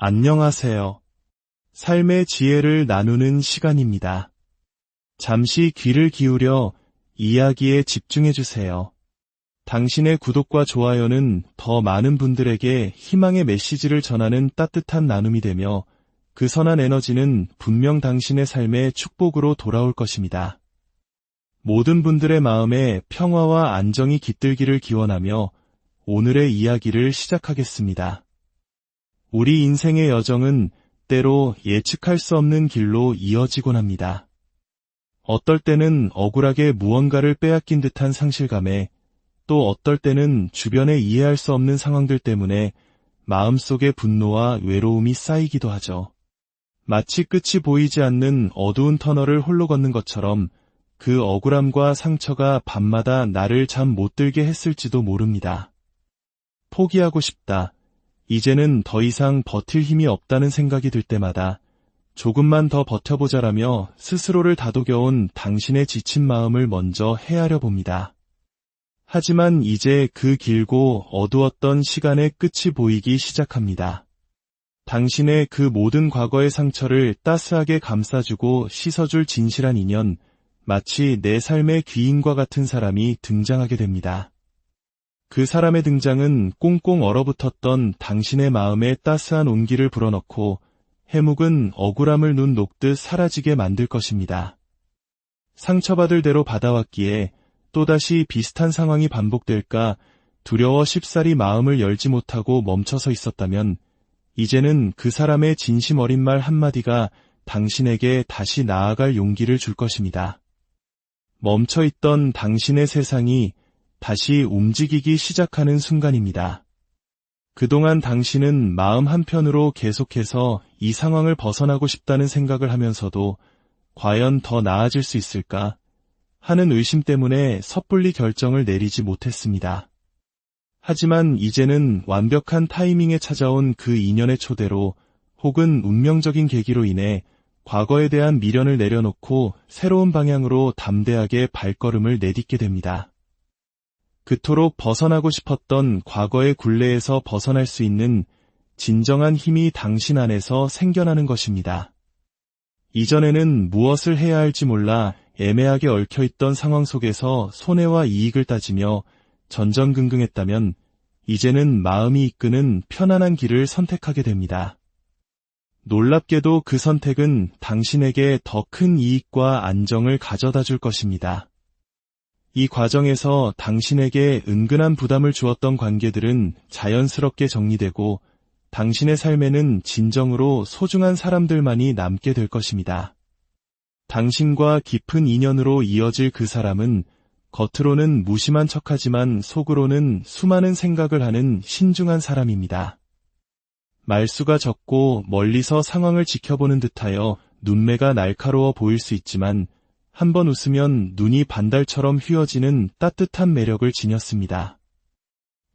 안녕하세요. 삶의 지혜를 나누는 시간입니다. 잠시 귀를 기울여 이야기에 집중해 주세요. 당신의 구독과 좋아요는 더 많은 분들에게 희망의 메시지를 전하는 따뜻한 나눔이 되며 그 선한 에너지는 분명 당신의 삶의 축복으로 돌아올 것입니다. 모든 분들의 마음에 평화와 안정이 깃들기를 기원하며 오늘의 이야기를 시작하겠습니다. 우리 인생의 여정은 때로 예측할 수 없는 길로 이어지곤 합니다. 어떨 때는 억울하게 무언가를 빼앗긴 듯한 상실감에, 또 어떨 때는 주변에 이해할 수 없는 상황들 때문에 마음속에 분노와 외로움이 쌓이기도 하죠. 마치 끝이 보이지 않는 어두운 터널을 홀로 걷는 것처럼 그 억울함과 상처가 밤마다 나를 잠 못 들게 했을지도 모릅니다. 포기하고 싶다. 이제는 더 이상 버틸 힘이 없다는 생각이 들 때마다 조금만 더 버텨보자라며 스스로를 다독여온 당신의 지친 마음을 먼저 헤아려 봅니다. 하지만 이제 그 길고 어두웠던 시간의 끝이 보이기 시작합니다. 당신의 그 모든 과거의 상처를 따스하게 감싸주고 씻어줄 진실한 인연, 마치 내 삶의 귀인과 같은 사람이 등장하게 됩니다. 그 사람의 등장은 꽁꽁 얼어붙었던 당신의 마음에 따스한 온기를 불어넣고 해묵은 억울함을 눈 녹듯 사라지게 만들 것입니다. 상처받을 대로 받아왔기에 또다시 비슷한 상황이 반복될까 두려워 쉽사리 마음을 열지 못하고 멈춰서 있었다면 이제는 그 사람의 진심 어린 말 한마디가 당신에게 다시 나아갈 용기를 줄 것입니다. 멈춰있던 당신의 세상이 다시 움직이기 시작하는 순간입니다. 그동안 당신은 마음 한편으로 계속해서 이 상황을 벗어나고 싶다는 생각을 하면서도 과연 더 나아질 수 있을까 하는 의심 때문에 섣불리 결정을 내리지 못했습니다. 하지만 이제는 완벽한 타이밍에 찾아온 그 인연의 초대로 혹은 운명적인 계기로 인해 과거에 대한 미련을 내려놓고 새로운 방향으로 담대하게 발걸음을 내딛게 됩니다. 그토록 벗어나고 싶었던 과거의 굴레에서 벗어날 수 있는 진정한 힘이 당신 안에서 생겨나는 것입니다. 이전에는 무엇을 해야 할지 몰라 애매하게 얽혀있던 상황 속에서 손해와 이익을 따지며 전전긍긍했다면 이제는 마음이 이끄는 편안한 길을 선택하게 됩니다. 놀랍게도 그 선택은 당신에게 더 큰 이익과 안정을 가져다 줄 것입니다. 이 과정에서 당신에게 은근한 부담을 주었던 관계들은 자연스럽게 정리되고 당신의 삶에는 진정으로 소중한 사람들만이 남게 될 것입니다. 당신과 깊은 인연으로 이어질 그 사람은 겉으로는 무심한 척하지만 속으로는 수많은 생각을 하는 신중한 사람입니다. 말수가 적고 멀리서 상황을 지켜보는 듯하여 눈매가 날카로워 보일 수 있지만 한번 웃으면 눈이 반달처럼 휘어지는 따뜻한 매력을 지녔습니다.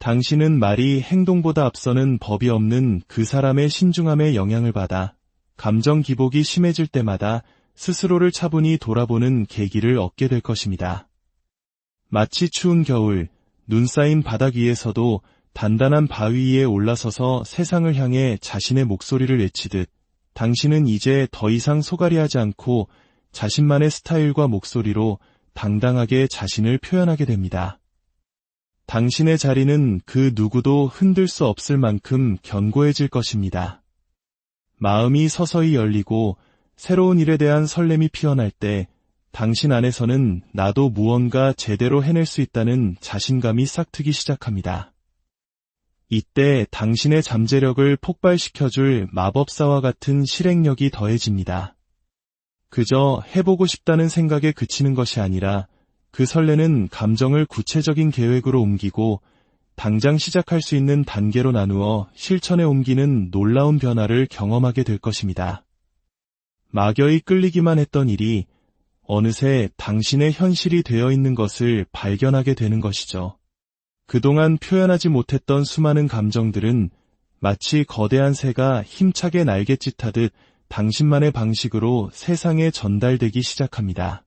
당신은 말이 행동보다 앞서는 법이 없는 그 사람의 신중함에 영향을 받아 감정 기복이 심해질 때마다 스스로를 차분히 돌아보는 계기를 얻게 될 것입니다. 마치 추운 겨울, 눈 쌓인 바닥 위에서도 단단한 바위 위에 올라서서 세상을 향해 자신의 목소리를 외치듯 당신은 이제 더 이상 소갈이하지 않고 자신만의 스타일과 목소리로 당당하게 자신을 표현하게 됩니다. 당신의 자리는 그 누구도 흔들 수 없을 만큼 견고해질 것입니다. 마음이 서서히 열리고 새로운 일에 대한 설렘이 피어날 때 당신 안에서는 나도 무언가 제대로 해낼 수 있다는 자신감이 싹트기 시작합니다. 이때 당신의 잠재력을 폭발시켜줄 마법사와 같은 실행력이 더해집니다. 그저 해보고 싶다는 생각에 그치는 것이 아니라 그 설레는 감정을 구체적인 계획으로 옮기고 당장 시작할 수 있는 단계로 나누어 실천에 옮기는 놀라운 변화를 경험하게 될 것입니다. 막연히 끌리기만 했던 일이 어느새 당신의 현실이 되어 있는 것을 발견하게 되는 것이죠. 그동안 표현하지 못했던 수많은 감정들은 마치 거대한 새가 힘차게 날갯짓하듯 당신만의 방식으로 세상에 전달되기 시작합니다.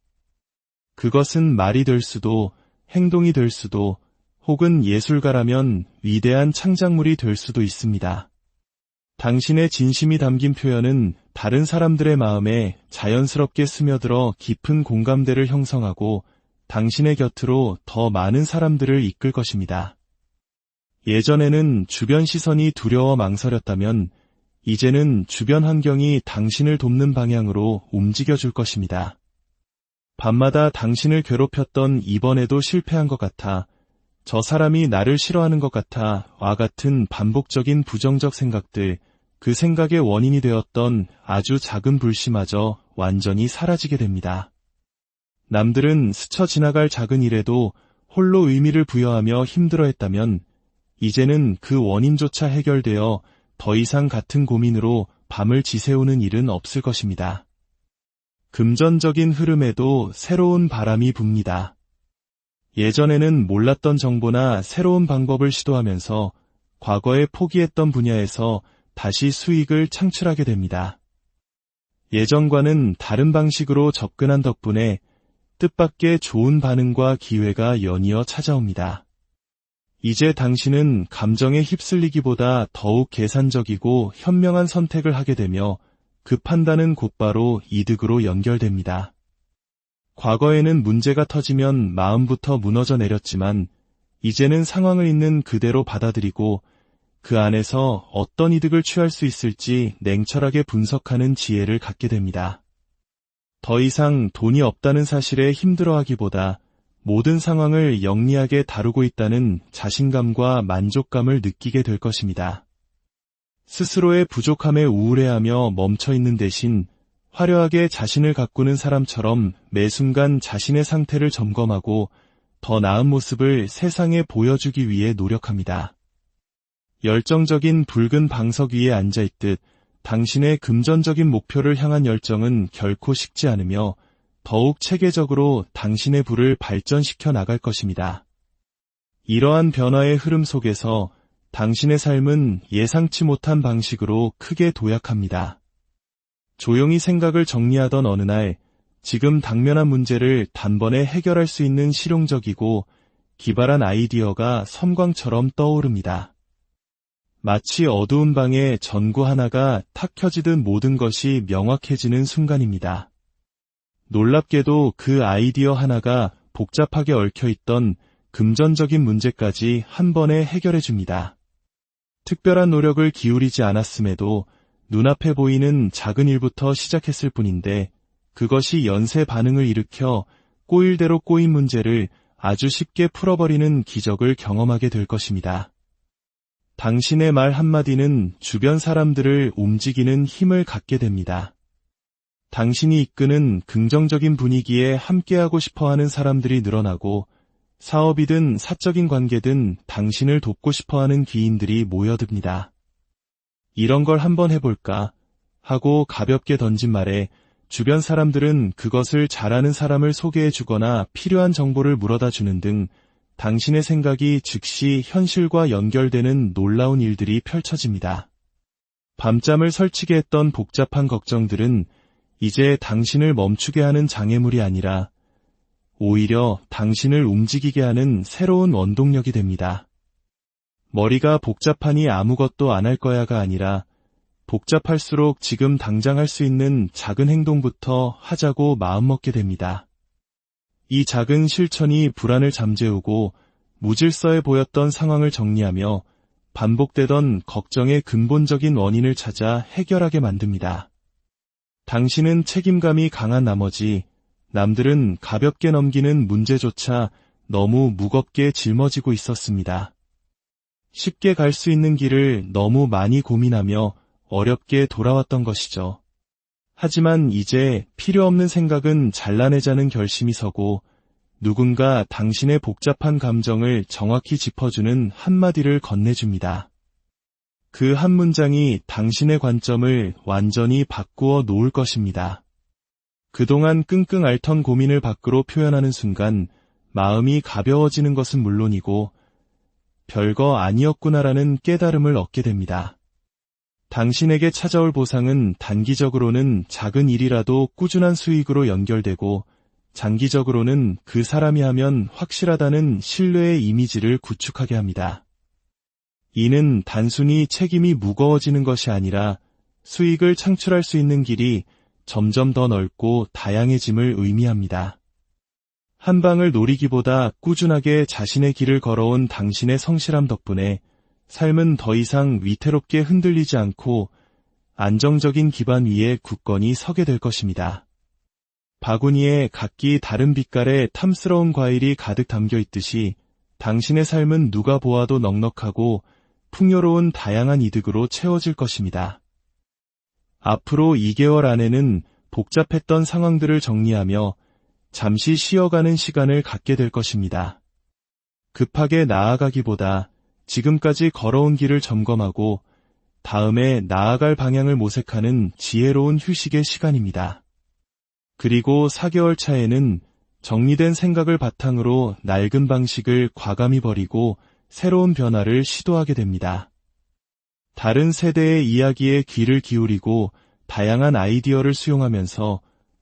그것은 말이 될 수도, 행동이 될 수도, 혹은 예술가라면 위대한 창작물이 될 수도 있습니다. 당신의 진심이 담긴 표현은 다른 사람들의 마음에 자연스럽게 스며들어 깊은 공감대를 형성하고 당신의 곁으로 더 많은 사람들을 이끌 것입니다. 예전에는 주변 시선이 두려워 망설였다면 이제는 주변 환경이 당신을 돕는 방향으로 움직여줄 것입니다. 밤마다 당신을 괴롭혔던 이번에도 실패한 것 같아, 저 사람이 나를 싫어하는 것 같아 와 같은 반복적인 부정적 생각들, 그 생각의 원인이 되었던 아주 작은 불씨마저 완전히 사라지게 됩니다. 남들은 스쳐 지나갈 작은 일에도 홀로 의미를 부여하며 힘들어했다면 이제는 그 원인조차 해결되어 더 이상 같은 고민으로 밤을 지새우는 일은 없을 것입니다. 금전적인 흐름에도 새로운 바람이 붑니다. 예전에는 몰랐던 정보나 새로운 방법을 시도하면서 과거에 포기했던 분야에서 다시 수익을 창출하게 됩니다. 예전과는 다른 방식으로 접근한 덕분에 뜻밖의 좋은 반응과 기회가 연이어 찾아옵니다. 이제 당신은 감정에 휩쓸리기보다 더욱 계산적이고 현명한 선택을 하게 되며 그 판단은 곧바로 이득으로 연결됩니다. 과거에는 문제가 터지면 마음부터 무너져 내렸지만 이제는 상황을 있는 그대로 받아들이고 그 안에서 어떤 이득을 취할 수 있을지 냉철하게 분석하는 지혜를 갖게 됩니다. 더 이상 돈이 없다는 사실에 힘들어하기보다 모든 상황을 영리하게 다루고 있다는 자신감과 만족감을 느끼게 될 것입니다. 스스로의 부족함에 우울해하며 멈춰있는 대신 화려하게 자신을 가꾸는 사람처럼 매 순간 자신의 상태를 점검하고 더 나은 모습을 세상에 보여주기 위해 노력합니다. 열정적인 붉은 방석 위에 앉아있듯 당신의 금전적인 목표를 향한 열정은 결코 식지 않으며 더욱 체계적으로 당신의 부를 발전시켜 나갈 것입니다. 이러한 변화의 흐름 속에서 당신의 삶은 예상치 못한 방식으로 크게 도약합니다. 조용히 생각을 정리하던 어느 날, 지금 당면한 문제를 단번에 해결할 수 있는 실용적이고 기발한 아이디어가 섬광처럼 떠오릅니다. 마치 어두운 방에 전구 하나가 탁 켜지듯 모든 것이 명확해지는 순간입니다. 놀랍게도 그 아이디어 하나가 복잡하게 얽혀있던 금전적인 문제까지 한 번에 해결해줍니다. 특별한 노력을 기울이지 않았음에도 눈앞에 보이는 작은 일부터 시작했을 뿐인데 그것이 연쇄 반응을 일으켜 꼬일 대로 꼬인 문제를 아주 쉽게 풀어버리는 기적을 경험하게 될 것입니다. 당신의 말 한마디는 주변 사람들을 움직이는 힘을 갖게 됩니다. 당신이 이끄는 긍정적인 분위기에 함께하고 싶어하는 사람들이 늘어나고 사업이든 사적인 관계든 당신을 돕고 싶어하는 귀인들이 모여듭니다. 이런 걸 한번 해볼까 하고 가볍게 던진 말에 주변 사람들은 그것을 잘하는 사람을 소개해주거나 필요한 정보를 물어다 주는 등 당신의 생각이 즉시 현실과 연결되는 놀라운 일들이 펼쳐집니다. 밤잠을 설치게 했던 복잡한 걱정들은 이제 당신을 멈추게 하는 장애물이 아니라 오히려 당신을 움직이게 하는 새로운 원동력이 됩니다. 머리가 복잡하니 아무것도 안 할 거야가 아니라 복잡할수록 지금 당장 할 수 있는 작은 행동부터 하자고 마음먹게 됩니다. 이 작은 실천이 불안을 잠재우고 무질서해 보였던 상황을 정리하며 반복되던 걱정의 근본적인 원인을 찾아 해결하게 만듭니다. 당신은 책임감이 강한 나머지 남들은 가볍게 넘기는 문제조차 너무 무겁게 짊어지고 있었습니다. 쉽게 갈 수 있는 길을 너무 많이 고민하며 어렵게 돌아왔던 것이죠. 하지만 이제 필요 없는 생각은 잘라내자는 결심이 서고 누군가 당신의 복잡한 감정을 정확히 짚어주는 한마디를 건네줍니다. 그 한 문장이 당신의 관점을 완전히 바꾸어 놓을 것입니다. 그동안 끙끙 앓던 고민을 밖으로 표현하는 순간 마음이 가벼워지는 것은 물론이고 별거 아니었구나라는 깨달음을 얻게 됩니다. 당신에게 찾아올 보상은 단기적으로는 작은 일이라도 꾸준한 수익으로 연결되고 장기적으로는 그 사람이 하면 확실하다는 신뢰의 이미지를 구축하게 합니다. 이는 단순히 책임이 무거워지는 것이 아니라 수익을 창출할 수 있는 길이 점점 더 넓고 다양해짐을 의미합니다. 한 방을 노리기보다 꾸준하게 자신의 길을 걸어온 당신의 성실함 덕분에 삶은 더 이상 위태롭게 흔들리지 않고 안정적인 기반 위에 굳건히 서게 될 것입니다. 바구니에 각기 다른 빛깔의 탐스러운 과일이 가득 담겨 있듯이 당신의 삶은 누가 보아도 넉넉하고 풍요로운 다양한 이득으로 채워질 것입니다. 앞으로 2개월 안에는 복잡했던 상황들을 정리하며 잠시 쉬어가는 시간을 갖게 될 것입니다. 급하게 나아가기보다 지금까지 걸어온 길을 점검하고 다음에 나아갈 방향을 모색하는 지혜로운 휴식의 시간입니다. 그리고 4개월 차에는 정리된 생각을 바탕으로 낡은 방식을 과감히 버리고 새로운 변화를 시도하게 됩니다. 다른 세대의 이야기에 귀를 기울이고 다양한 아이디어를 수용하면서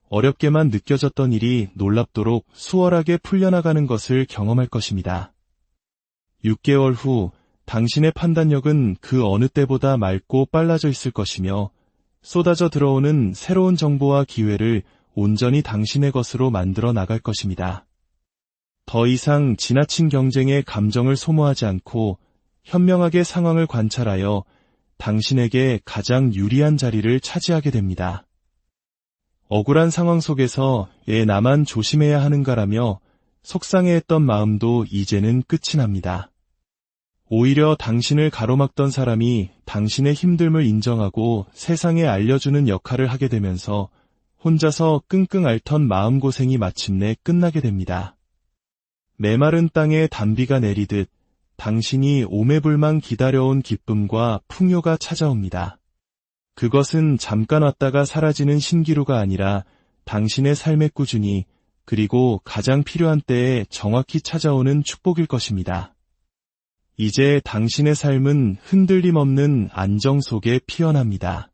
어렵게만 느껴졌던 일이 놀랍도록 수월하게 풀려나가는 것을 경험할 것입니다. 6개월 후 당신의 판단력은 그 어느 때보다 맑고 빨라져 있을 것이며 쏟아져 들어오는 새로운 정보와 기회를 온전히 당신의 것으로 만들어 나갈 것입니다. 더 이상 지나친 경쟁에 감정을 소모하지 않고 현명하게 상황을 관찰하여 당신에게 가장 유리한 자리를 차지하게 됩니다. 억울한 상황 속에서 왜 나만 조심해야 하는가라며 속상해했던 마음도 이제는 끝이 납니다. 오히려 당신을 가로막던 사람이 당신의 힘듦을 인정하고 세상에 알려주는 역할을 하게 되면서 혼자서 끙끙 앓던 마음고생이 마침내 끝나게 됩니다. 메마른 땅에 단비가 내리듯 당신이 오매불망 기다려온 기쁨과 풍요가 찾아옵니다. 그것은 잠깐 왔다가 사라지는 신기루가 아니라 당신의 삶에 꾸준히 그리고 가장 필요한 때에 정확히 찾아오는 축복일 것입니다. 이제 당신의 삶은 흔들림 없는 안정 속에 피어납니다.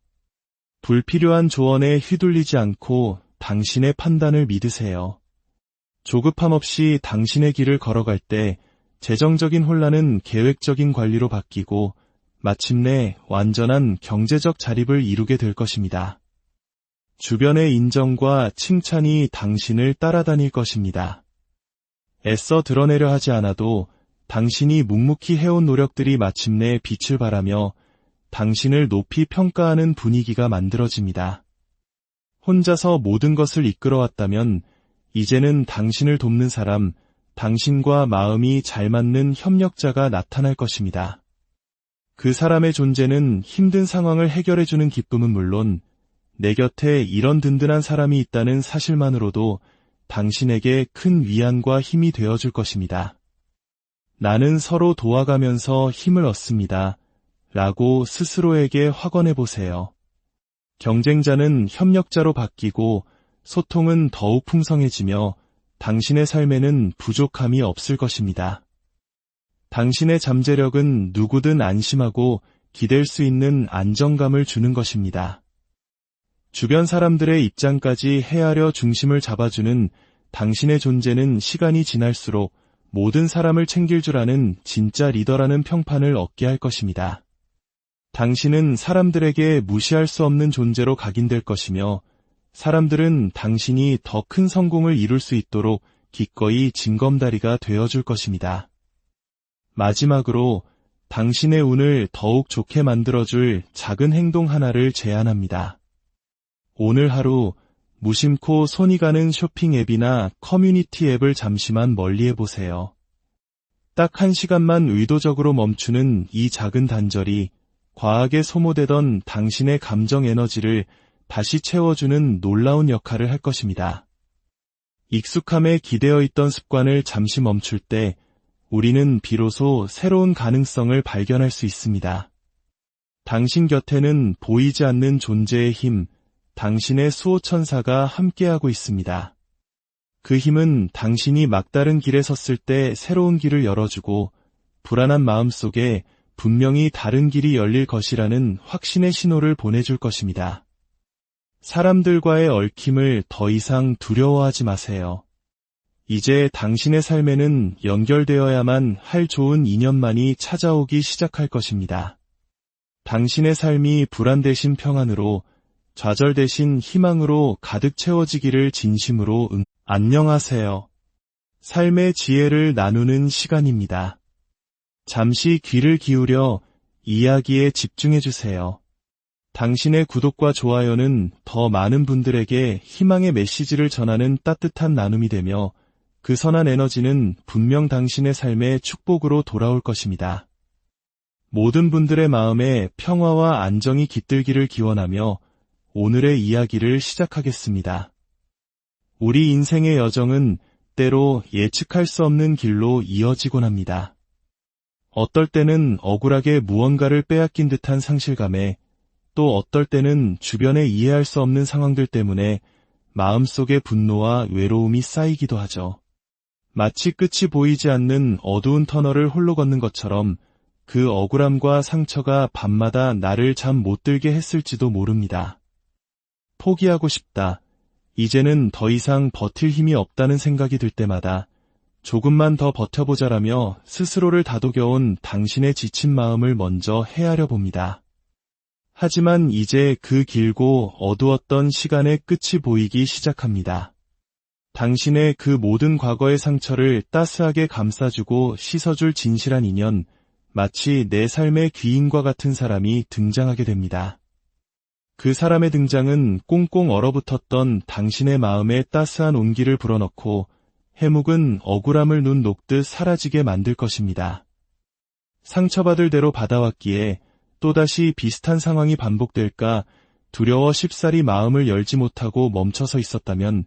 불필요한 조언에 휘둘리지 않고 당신의 판단을 믿으세요. 조급함 없이 당신의 길을 걸어갈 때 재정적인 혼란은 계획적인 관리로 바뀌고 마침내 완전한 경제적 자립을 이루게 될 것입니다. 주변의 인정과 칭찬이 당신을 따라다닐 것입니다. 애써 드러내려 하지 않아도 당신이 묵묵히 해온 노력들이 마침내 빛을 발하며 당신을 높이 평가하는 분위기가 만들어집니다. 혼자서 모든 것을 이끌어왔다면 이제는 당신을 돕는 사람, 당신과 마음이 잘 맞는 협력자가 나타날 것입니다. 그 사람의 존재는 힘든 상황을 해결해주는 기쁨은 물론 내 곁에 이런 든든한 사람이 있다는 사실만으로도 당신에게 큰 위안과 힘이 되어줄 것입니다. 나는 서로 도와가면서 힘을 얻습니다. 라고 스스로에게 확언해 보세요. 경쟁자는 협력자로 바뀌고 소통은 더욱 풍성해지며 당신의 삶에는 부족함이 없을 것입니다. 당신의 잠재력은 누구든 안심하고 기댈 수 있는 안정감을 주는 것입니다. 주변 사람들의 입장까지 헤아려 중심을 잡아주는 당신의 존재는 시간이 지날수록 모든 사람을 챙길 줄 아는 진짜 리더라는 평판을 얻게 할 것입니다. 당신은 사람들에게 무시할 수 없는 존재로 각인될 것이며 사람들은 당신이 더 큰 성공을 이룰 수 있도록 기꺼이 징검다리가 되어줄 것입니다. 마지막으로 당신의 운을 더욱 좋게 만들어줄 작은 행동 하나를 제안합니다. 오늘 하루 무심코 손이 가는 쇼핑 앱이나 커뮤니티 앱을 잠시만 멀리해보세요. 딱 1시간만 의도적으로 멈추는 이 작은 단절이 과하게 소모되던 당신의 감정 에너지를 다시 채워주는 놀라운 역할을 할 것입니다. 익숙함에 기대어 있던 습관을 잠시 멈출 때 우리는 비로소 새로운 가능성을 발견할 수 있습니다. 당신 곁에는 보이지 않는 존재의 힘, 당신의 수호천사가 함께하고 있습니다. 그 힘은 당신이 막다른 길에 섰을 때 새로운 길을 열어주고 불안한 마음 속에 분명히 다른 길이 열릴 것이라는 확신의 신호를 보내줄 것입니다. 사람들과의 얽힘을 더 이상 두려워하지 마세요. 이제 당신의 삶에는 연결되어야만 할 좋은 인연만이 찾아오기 시작할 것입니다. 당신의 삶이 불안 대신 평안으로, 좌절 대신 희망으로 가득 채워지기를 진심으로 안녕하세요. 삶의 지혜를 나누는 시간입니다. 잠시 귀를 기울여 이야기에 집중해주세요. 당신의 구독과 좋아요는 더 많은 분들에게 희망의 메시지를 전하는 따뜻한 나눔이 되며 그 선한 에너지는 분명 당신의 삶의 축복으로 돌아올 것입니다. 모든 분들의 마음에 평화와 안정이 깃들기를 기원하며 오늘의 이야기를 시작하겠습니다. 우리 인생의 여정은 때로 예측할 수 없는 길로 이어지곤 합니다. 어떨 때는 억울하게 무언가를 빼앗긴 듯한 상실감에, 또 어떨 때는 주변에 이해할 수 없는 상황들 때문에 마음속에 분노와 외로움이 쌓이기도 하죠. 마치 끝이 보이지 않는 어두운 터널을 홀로 걷는 것처럼 그 억울함과 상처가 밤마다 나를 잠 못 들게 했을지도 모릅니다. 포기하고 싶다. 이제는 더 이상 버틸 힘이 없다는 생각이 들 때마다 조금만 더 버텨보자라며 스스로를 다독여온 당신의 지친 마음을 먼저 헤아려 봅니다. 하지만 이제 그 길고 어두웠던 시간의 끝이 보이기 시작합니다. 당신의 그 모든 과거의 상처를 따스하게 감싸주고 씻어줄 진실한 인연, 마치 내 삶의 귀인과 같은 사람이 등장하게 됩니다. 그 사람의 등장은 꽁꽁 얼어붙었던 당신의 마음에 따스한 온기를 불어넣고 해묵은 억울함을 눈 녹듯 사라지게 만들 것입니다. 상처받을 대로 받아왔기에 또다시 비슷한 상황이 반복될까 두려워 쉽사리 마음을 열지 못하고 멈춰서 있었다면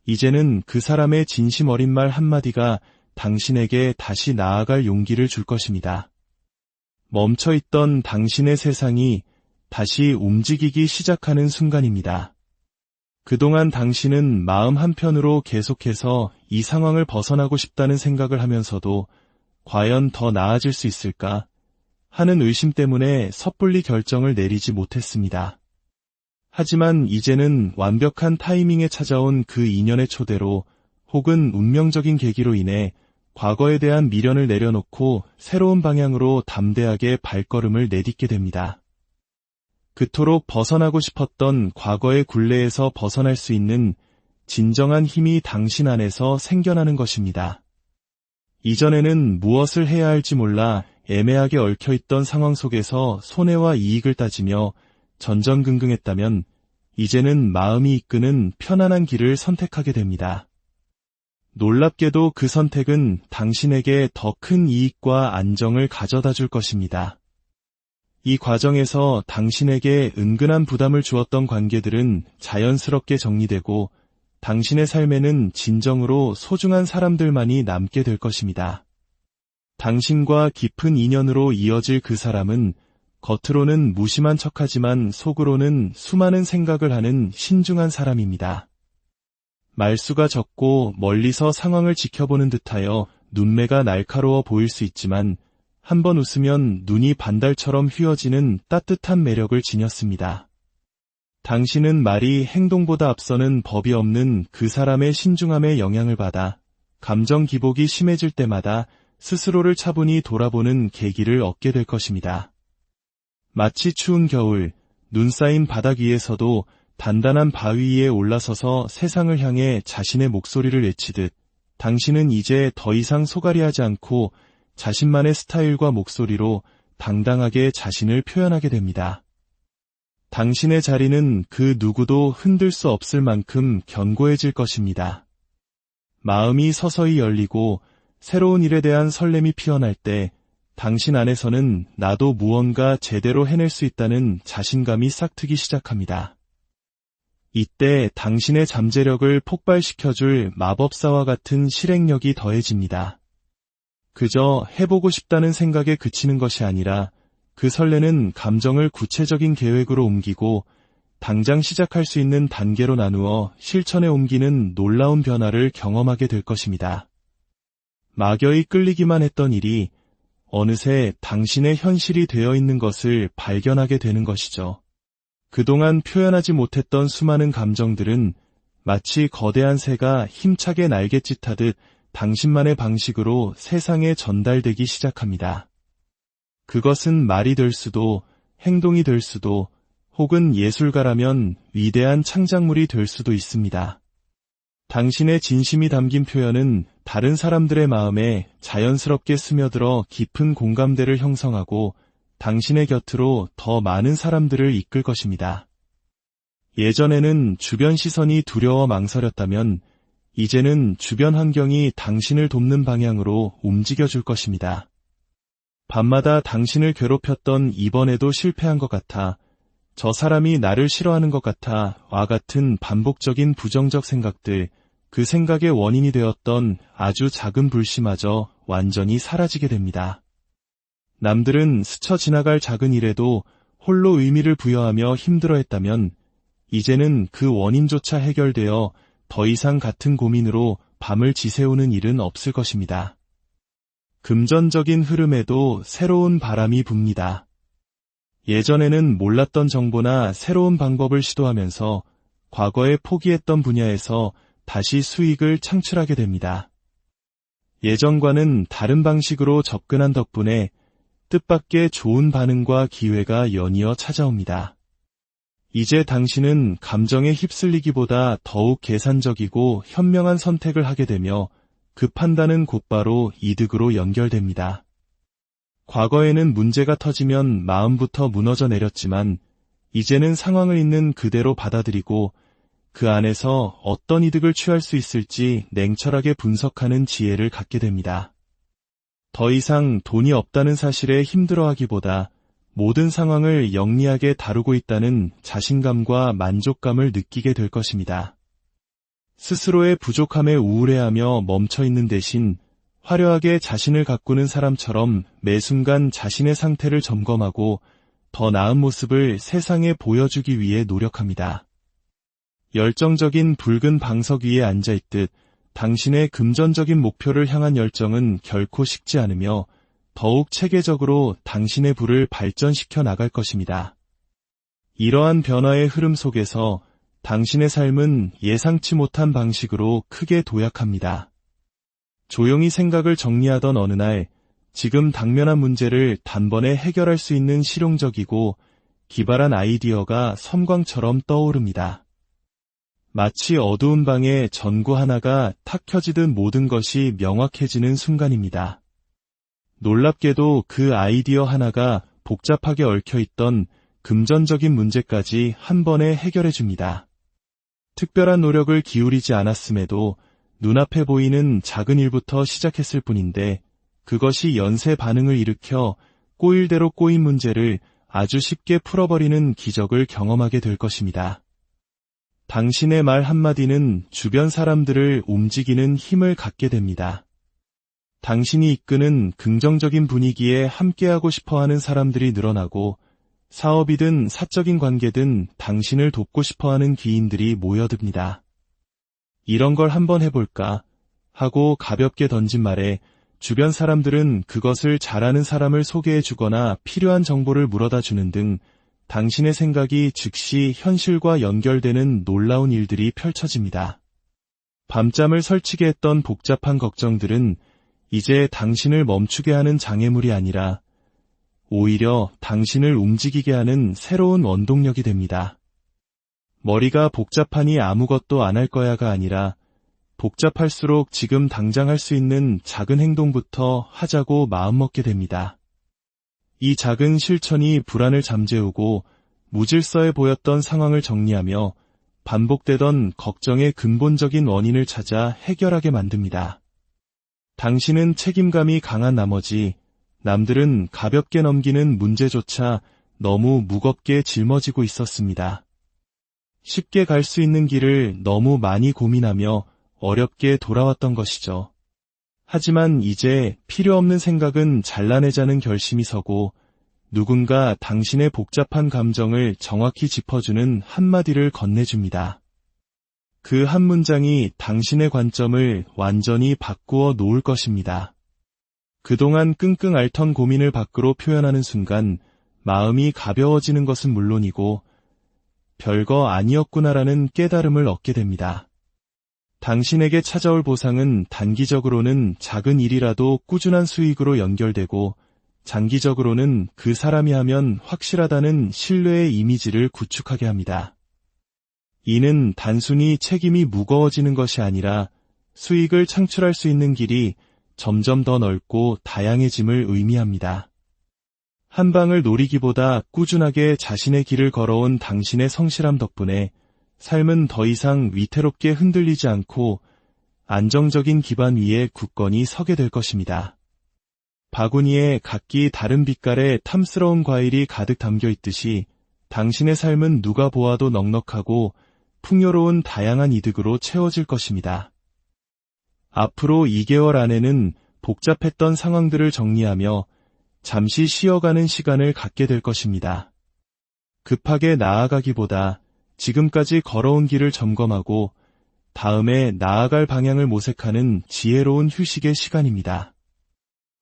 이제는 그 사람의 진심 어린 말 한마디가 당신에게 다시 나아갈 용기를 줄 것입니다. 멈춰있던 당신의 세상이 다시 움직이기 시작하는 순간입니다. 그동안 당신은 마음 한편으로 계속해서 이 상황을 벗어나고 싶다는 생각을 하면서도 과연 더 나아질 수 있을까 하는 의심 때문에 섣불리 결정을 내리지 못했습니다. 하지만 이제는 완벽한 타이밍에 찾아온 그 인연의 초대로 혹은 운명적인 계기로 인해 과거에 대한 미련을 내려놓고 새로운 방향으로 담대하게 발걸음을 내딛게 됩니다. 그토록 벗어나고 싶었던 과거의 굴레에서 벗어날 수 있는 진정한 힘이 당신 안에서 생겨나는 것입니다. 이전에는 무엇을 해야 할지 몰라 애매하게 얽혀있던 상황 속에서 손해와 이익을 따지며 전전긍긍했다면 이제는 마음이 이끄는 편안한 길을 선택하게 됩니다. 놀랍게도 그 선택은 당신에게 더 큰 이익과 안정을 가져다 줄 것입니다. 이 과정에서 당신에게 은근한 부담을 주었던 관계들은 자연스럽게 정리되고 당신의 삶에는 진정으로 소중한 사람들만이 남게 될 것입니다. 당신과 깊은 인연으로 이어질 그 사람은 겉으로는 무심한 척하지만 속으로는 수많은 생각을 하는 신중한 사람입니다. 말수가 적고 멀리서 상황을 지켜보는 듯하여 눈매가 날카로워 보일 수 있지만 한번 웃으면 눈이 반달처럼 휘어지는 따뜻한 매력을 지녔습니다. 당신은 말이 행동보다 앞서는 법이 없는 그 사람의 신중함에 영향을 받아 감정 기복이 심해질 때마다 스스로를 차분히 돌아보는 계기를 얻게 될 것입니다. 마치 추운 겨울, 눈 쌓인 바닥 위에서도 단단한 바위 위에 올라서서 세상을 향해 자신의 목소리를 외치듯 당신은 이제 더 이상 소갈이하지 않고 자신만의 스타일과 목소리로 당당하게 자신을 표현하게 됩니다. 당신의 자리는 그 누구도 흔들 수 없을 만큼 견고해질 것입니다. 마음이 서서히 열리고 새로운 일에 대한 설렘이 피어날 때 당신 안에서는 나도 무언가 제대로 해낼 수 있다는 자신감이 싹트기 시작합니다. 이때 당신의 잠재력을 폭발시켜줄 마법사와 같은 실행력이 더해집니다. 그저 해보고 싶다는 생각에 그치는 것이 아니라 그 설레는 감정을 구체적인 계획으로 옮기고 당장 시작할 수 있는 단계로 나누어 실천에 옮기는 놀라운 변화를 경험하게 될 것입니다. 막연히 끌리기만 했던 일이 어느새 당신의 현실이 되어 있는 것을 발견하게 되는 것이죠. 그동안 표현하지 못했던 수많은 감정들은 마치 거대한 새가 힘차게 날갯짓하듯 당신만의 방식으로 세상에 전달되기 시작합니다. 그것은 말이 될 수도, 행동이 될 수도, 혹은 예술가라면 위대한 창작물이 될 수도 있습니다. 당신의 진심이 담긴 표현은 다른 사람들의 마음에 자연스럽게 스며들어 깊은 공감대를 형성하고 당신의 곁으로 더 많은 사람들을 이끌 것입니다. 예전에는 주변 시선이 두려워 망설였다면 이제는 주변 환경이 당신을 돕는 방향으로 움직여줄 것입니다. 밤마다 당신을 괴롭혔던 이번에도 실패한 것 같아, 저 사람이 나를 싫어하는 것 같아 와 같은 반복적인 부정적 생각들, 그 생각의 원인이 되었던 아주 작은 불씨마저 완전히 사라지게 됩니다. 남들은 스쳐 지나갈 작은 일에도 홀로 의미를 부여하며 힘들어했다면 이제는 그 원인조차 해결되어 더 이상 같은 고민으로 밤을 지새우는 일은 없을 것입니다. 금전적인 흐름에도 새로운 바람이 붑니다. 예전에는 몰랐던 정보나 새로운 방법을 시도하면서 과거에 포기했던 분야에서 다시 수익을 창출하게 됩니다. 예전과는 다른 방식으로 접근한 덕분에 뜻밖의 좋은 반응과 기회가 연이어 찾아옵니다. 이제 당신은 감정에 휩쓸리기보다 더욱 계산적이고 현명한 선택을 하게 되며 그 판단은 곧바로 이득으로 연결됩니다. 과거에는 문제가 터지면 마음부터 무너져 내렸지만 이제는 상황을 있는 그대로 받아들이고 그 안에서 어떤 이득을 취할 수 있을지 냉철하게 분석하는 지혜를 갖게 됩니다. 더 이상 돈이 없다는 사실에 힘들어하기보다 모든 상황을 영리하게 다루고 있다는 자신감과 만족감을 느끼게 될 것입니다. 스스로의 부족함에 우울해하며 멈춰있는 대신 화려하게 자신을 가꾸는 사람처럼 매 순간 자신의 상태를 점검하고 더 나은 모습을 세상에 보여주기 위해 노력합니다. 열정적인 붉은 방석 위에 앉아있듯 당신의 금전적인 목표를 향한 열정은 결코 식지 않으며 더욱 체계적으로 당신의 부를 발전시켜 나갈 것입니다. 이러한 변화의 흐름 속에서 당신의 삶은 예상치 못한 방식으로 크게 도약합니다. 조용히 생각을 정리하던 어느 날, 지금 당면한 문제를 단번에 해결할 수 있는 실용적이고 기발한 아이디어가 섬광처럼 떠오릅니다. 마치 어두운 방에 전구 하나가 탁 켜지듯 모든 것이 명확해지는 순간입니다. 놀랍게도 그 아이디어 하나가 복잡하게 얽혀있던 금전적인 문제까지 한 번에 해결해줍니다. 특별한 노력을 기울이지 않았음에도 눈앞에 보이는 작은 일부터 시작했을 뿐인데 그것이 연쇄 반응을 일으켜 꼬일 대로 꼬인 문제를 아주 쉽게 풀어버리는 기적을 경험하게 될 것입니다. 당신의 말 한마디는 주변 사람들을 움직이는 힘을 갖게 됩니다. 당신이 이끄는 긍정적인 분위기에 함께하고 싶어하는 사람들이 늘어나고 사업이든 사적인 관계든 당신을 돕고 싶어하는 귀인들이 모여듭니다. 이런 걸 한번 해볼까 하고 가볍게 던진 말에 주변 사람들은 그것을 잘하는 사람을 소개해주거나 필요한 정보를 물어다 주는 등 당신의 생각이 즉시 현실과 연결되는 놀라운 일들이 펼쳐집니다. 밤잠을 설치게 했던 복잡한 걱정들은 이제 당신을 멈추게 하는 장애물이 아니라 오히려 당신을 움직이게 하는 새로운 원동력이 됩니다. 머리가 복잡하니 아무것도 안 할 거야가 아니라 복잡할수록 지금 당장 할 수 있는 작은 행동부터 하자고 마음먹게 됩니다. 이 작은 실천이 불안을 잠재우고 무질서해 보였던 상황을 정리하며 반복되던 걱정의 근본적인 원인을 찾아 해결하게 만듭니다. 당신은 책임감이 강한 나머지 남들은 가볍게 넘기는 문제조차 너무 무겁게 짊어지고 있었습니다. 쉽게 갈 수 있는 길을 너무 많이 고민하며 어렵게 돌아왔던 것이죠. 하지만 이제 필요 없는 생각은 잘라내자는 결심이 서고 누군가 당신의 복잡한 감정을 정확히 짚어주는 한마디를 건네줍니다. 그 한 문장이 당신의 관점을 완전히 바꾸어 놓을 것입니다. 그동안 끙끙 앓던 고민을 밖으로 표현하는 순간 마음이 가벼워지는 것은 물론이고 별거 아니었구나라는 깨달음을 얻게 됩니다. 당신에게 찾아올 보상은 단기적으로는 작은 일이라도 꾸준한 수익으로 연결되고 장기적으로는 그 사람이 하면 확실하다는 신뢰의 이미지를 구축하게 합니다. 이는 단순히 책임이 무거워지는 것이 아니라 수익을 창출할 수 있는 길이 점점 더 넓고 다양해짐을 의미합니다. 한 방을 노리기보다 꾸준하게 자신의 길을 걸어온 당신의 성실함 덕분에 삶은 더 이상 위태롭게 흔들리지 않고 안정적인 기반 위에 굳건히 서게 될 것입니다. 바구니에 각기 다른 빛깔의 탐스러운 과일이 가득 담겨 있듯이 당신의 삶은 누가 보아도 넉넉하고 풍요로운 다양한 이득으로 채워질 것입니다. 앞으로 2개월 안에는 복잡했던 상황들을 정리하며 잠시 쉬어가는 시간을 갖게 될 것입니다. 급하게 나아가기보다 지금까지 걸어온 길을 점검하고 다음에 나아갈 방향을 모색하는 지혜로운 휴식의 시간입니다.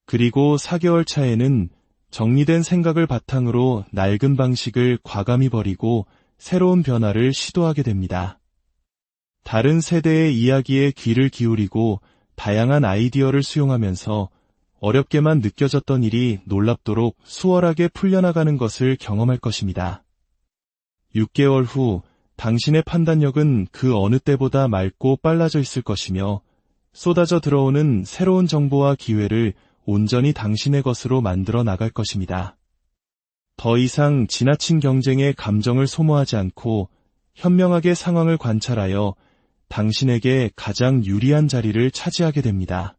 그리고 4개월 차에는 정리된 생각을 바탕으로 낡은 방식을 과감히 버리고 새로운 변화를 시도하게 됩니다. 다른 세대의 이야기에 귀를 기울이고 다양한 아이디어를 수용하면서 어렵게만 느껴졌던 일이 놀랍도록 수월하게 풀려나가는 것을 경험할 것입니다. 6개월 후 당신의 판단력은 그 어느 때보다 맑고 빨라져 있을 것이며 쏟아져 들어오는 새로운 정보와 기회를 온전히 당신의 것으로 만들어 나갈 것입니다. 더 이상 지나친 경쟁에 감정을 소모하지 않고 현명하게 상황을 관찰하여 당신에게 가장 유리한 자리를 차지하게 됩니다.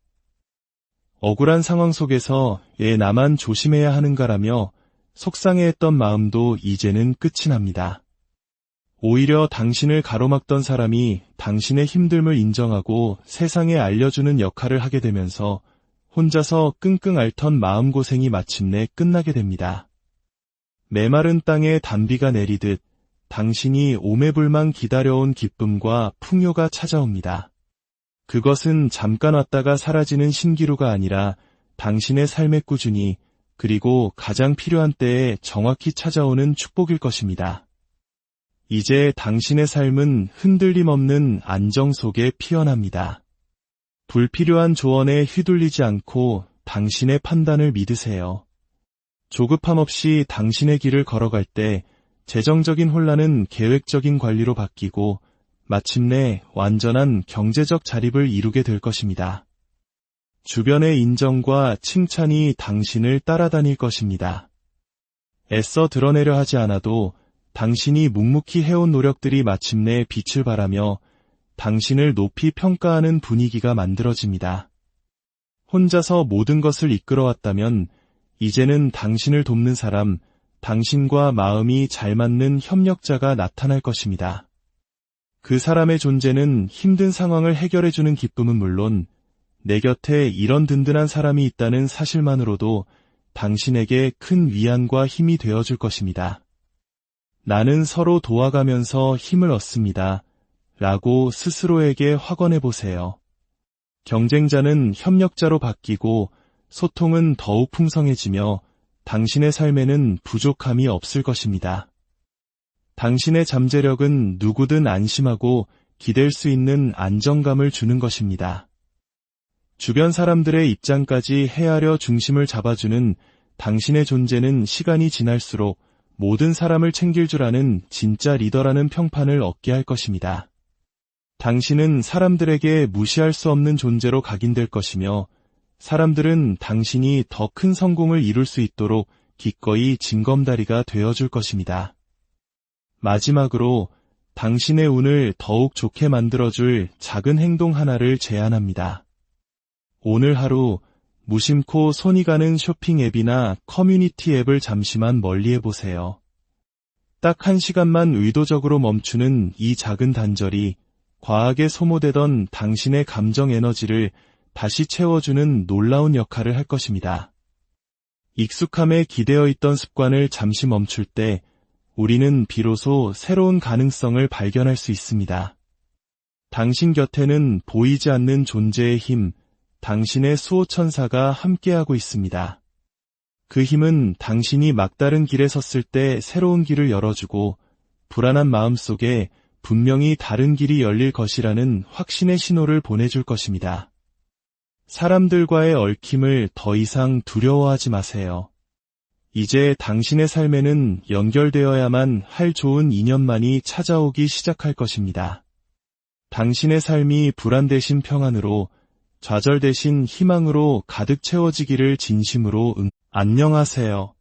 억울한 상황 속에서 나만 조심해야 하는가라며 속상해했던 마음도 이제는 끝이 납니다. 오히려 당신을 가로막던 사람이 당신의 힘듦을 인정하고 세상에 알려주는 역할을 하게 되면서 혼자서 끙끙 앓던 마음고생이 마침내 끝나게 됩니다. 메마른 땅에 단비가 내리듯 당신이 오매불망 기다려온 기쁨과 풍요가 찾아옵니다. 그것은 잠깐 왔다가 사라지는 신기루가 아니라 당신의 삶의 꾸준히 그리고 가장 필요한 때에 정확히 찾아오는 축복일 것입니다. 이제 당신의 삶은 흔들림 없는 안정 속에 피어납니다. 불필요한 조언에 휘둘리지 않고 당신의 판단을 믿으세요. 조급함 없이 당신의 길을 걸어갈 때 재정적인 혼란은 계획적인 관리로 바뀌고 마침내 완전한 경제적 자립을 이루게 될 것입니다. 주변의 인정과 칭찬이 당신을 따라다닐 것입니다. 애써 드러내려 하지 않아도 당신이 묵묵히 해온 노력들이 마침내 빛을 발하며 당신을 높이 평가하는 분위기가 만들어집니다. 혼자서 모든 것을 이끌어왔다면 이제는 당신을 돕는 사람, 당신과 마음이 잘 맞는 협력자가 나타날 것입니다. 그 사람의 존재는 힘든 상황을 해결해주는 기쁨은 물론 내 곁에 이런 든든한 사람이 있다는 사실만으로도 당신에게 큰 위안과 힘이 되어줄 것입니다. 나는 서로 도와가면서 힘을 얻습니다. 라고 스스로에게 확언해보세요. 경쟁자는 협력자로 바뀌고 소통은 더욱 풍성해지며 당신의 삶에는 부족함이 없을 것입니다. 당신의 잠재력은 누구든 안심하고 기댈 수 있는 안정감을 주는 것입니다. 주변 사람들의 입장까지 헤아려 중심을 잡아주는 당신의 존재는 시간이 지날수록 모든 사람을 챙길 줄 아는 진짜 리더라는 평판을 얻게 할 것입니다. 당신은 사람들에게 무시할 수 없는 존재로 각인될 것이며 사람들은 당신이 더 큰 성공을 이룰 수 있도록 기꺼이 징검다리가 되어줄 것입니다. 마지막으로 당신의 운을 더욱 좋게 만들어줄 작은 행동 하나를 제안합니다. 오늘 하루 무심코 손이 가는 쇼핑 앱이나 커뮤니티 앱을 잠시만 멀리해보세요. 딱 1시간만 의도적으로 멈추는 이 작은 단절이 과하게 소모되던 당신의 감정 에너지를 다시 채워주는 놀라운 역할을 할 것입니다. 익숙함에 기대어 있던 습관을 잠시 멈출 때 우리는 비로소 새로운 가능성을 발견할 수 있습니다. 당신 곁에는 보이지 않는 존재의 힘, 당신의 수호천사가 함께하고 있습니다. 그 힘은 당신이 막다른 길에 섰을 때 새로운 길을 열어주고 불안한 마음 속에 분명히 다른 길이 열릴 것이라는 확신의 신호를 보내줄 것입니다. 사람들과의 얽힘을 더 이상 두려워하지 마세요. 이제 당신의 삶에는 연결되어야만 할 좋은 인연만이 찾아오기 시작할 것입니다. 당신의 삶이 불안 대신 평안으로, 좌절 대신 희망으로 가득 채워지기를 진심으로 안녕하세요.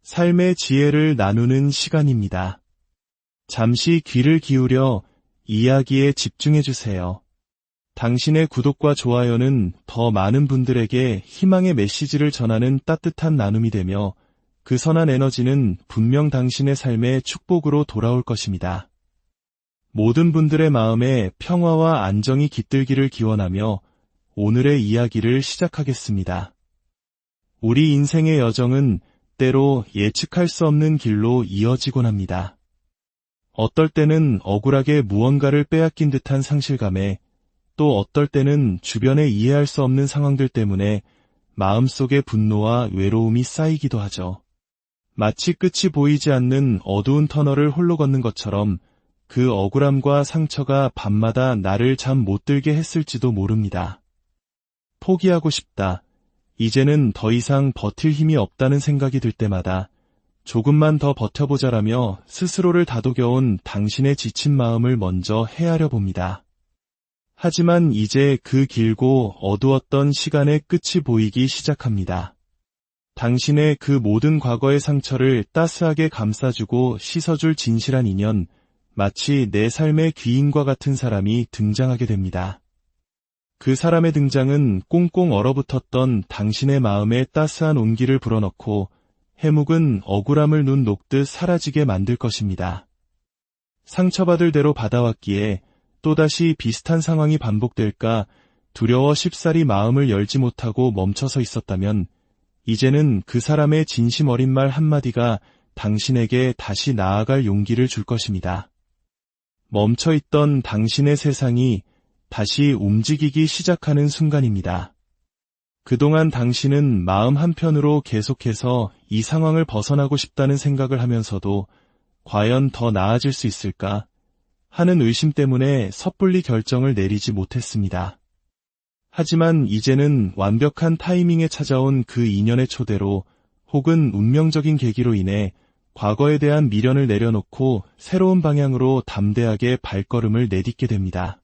삶의 지혜를 나누는 시간입니다. 잠시 귀를 기울여 이야기에 집중해주세요. 당신의 구독과 좋아요는 더 많은 분들에게 희망의 메시지를 전하는 따뜻한 나눔이 되며 그 선한 에너지는 분명 당신의 삶의 축복으로 돌아올 것입니다. 모든 분들의 마음에 평화와 안정이 깃들기를 기원하며 오늘의 이야기를 시작하겠습니다. 우리 인생의 여정은 때로 예측할 수 없는 길로 이어지곤 합니다. 어떨 때는 억울하게 무언가를 빼앗긴 듯한 상실감에, 또 어떨 때는 주변에 이해할 수 없는 상황들 때문에 마음속에 분노와 외로움이 쌓이기도 하죠. 마치 끝이 보이지 않는 어두운 터널을 홀로 걷는 것처럼 그 억울함과 상처가 밤마다 나를 잠 못 들게 했을지도 모릅니다. 포기하고 싶다. 이제는 더 이상 버틸 힘이 없다는 생각이 들 때마다 조금만 더 버텨보자라며 스스로를 다독여온 당신의 지친 마음을 먼저 헤아려 봅니다. 하지만 이제 그 길고 어두웠던 시간의 끝이 보이기 시작합니다. 당신의 그 모든 과거의 상처를 따스하게 감싸주고 씻어줄 진실한 인연, 마치 내 삶의 귀인과 같은 사람이 등장하게 됩니다. 그 사람의 등장은 꽁꽁 얼어붙었던 당신의 마음에 따스한 온기를 불어넣고 해묵은 억울함을 눈 녹듯 사라지게 만들 것입니다. 상처받을 대로 받아왔기에 또다시 비슷한 상황이 반복될까 두려워 쉽사리 마음을 열지 못하고 멈춰서 있었다면 이제는 그 사람의 진심 어린 말 한마디가 당신에게 다시 나아갈 용기를 줄 것입니다. 멈춰있던 당신의 세상이 다시 움직이기 시작하는 순간입니다. 그동안 당신은 마음 한편으로 계속해서 이 상황을 벗어나고 싶다는 생각을 하면서도 과연 더 나아질 수 있을까 하는 의심 때문에 섣불리 결정을 내리지 못했습니다. 하지만 이제는 완벽한 타이밍에 찾아온 그 인연의 초대로 혹은 운명적인 계기로 인해 과거에 대한 미련을 내려놓고 새로운 방향으로 담대하게 발걸음을 내딛게 됩니다.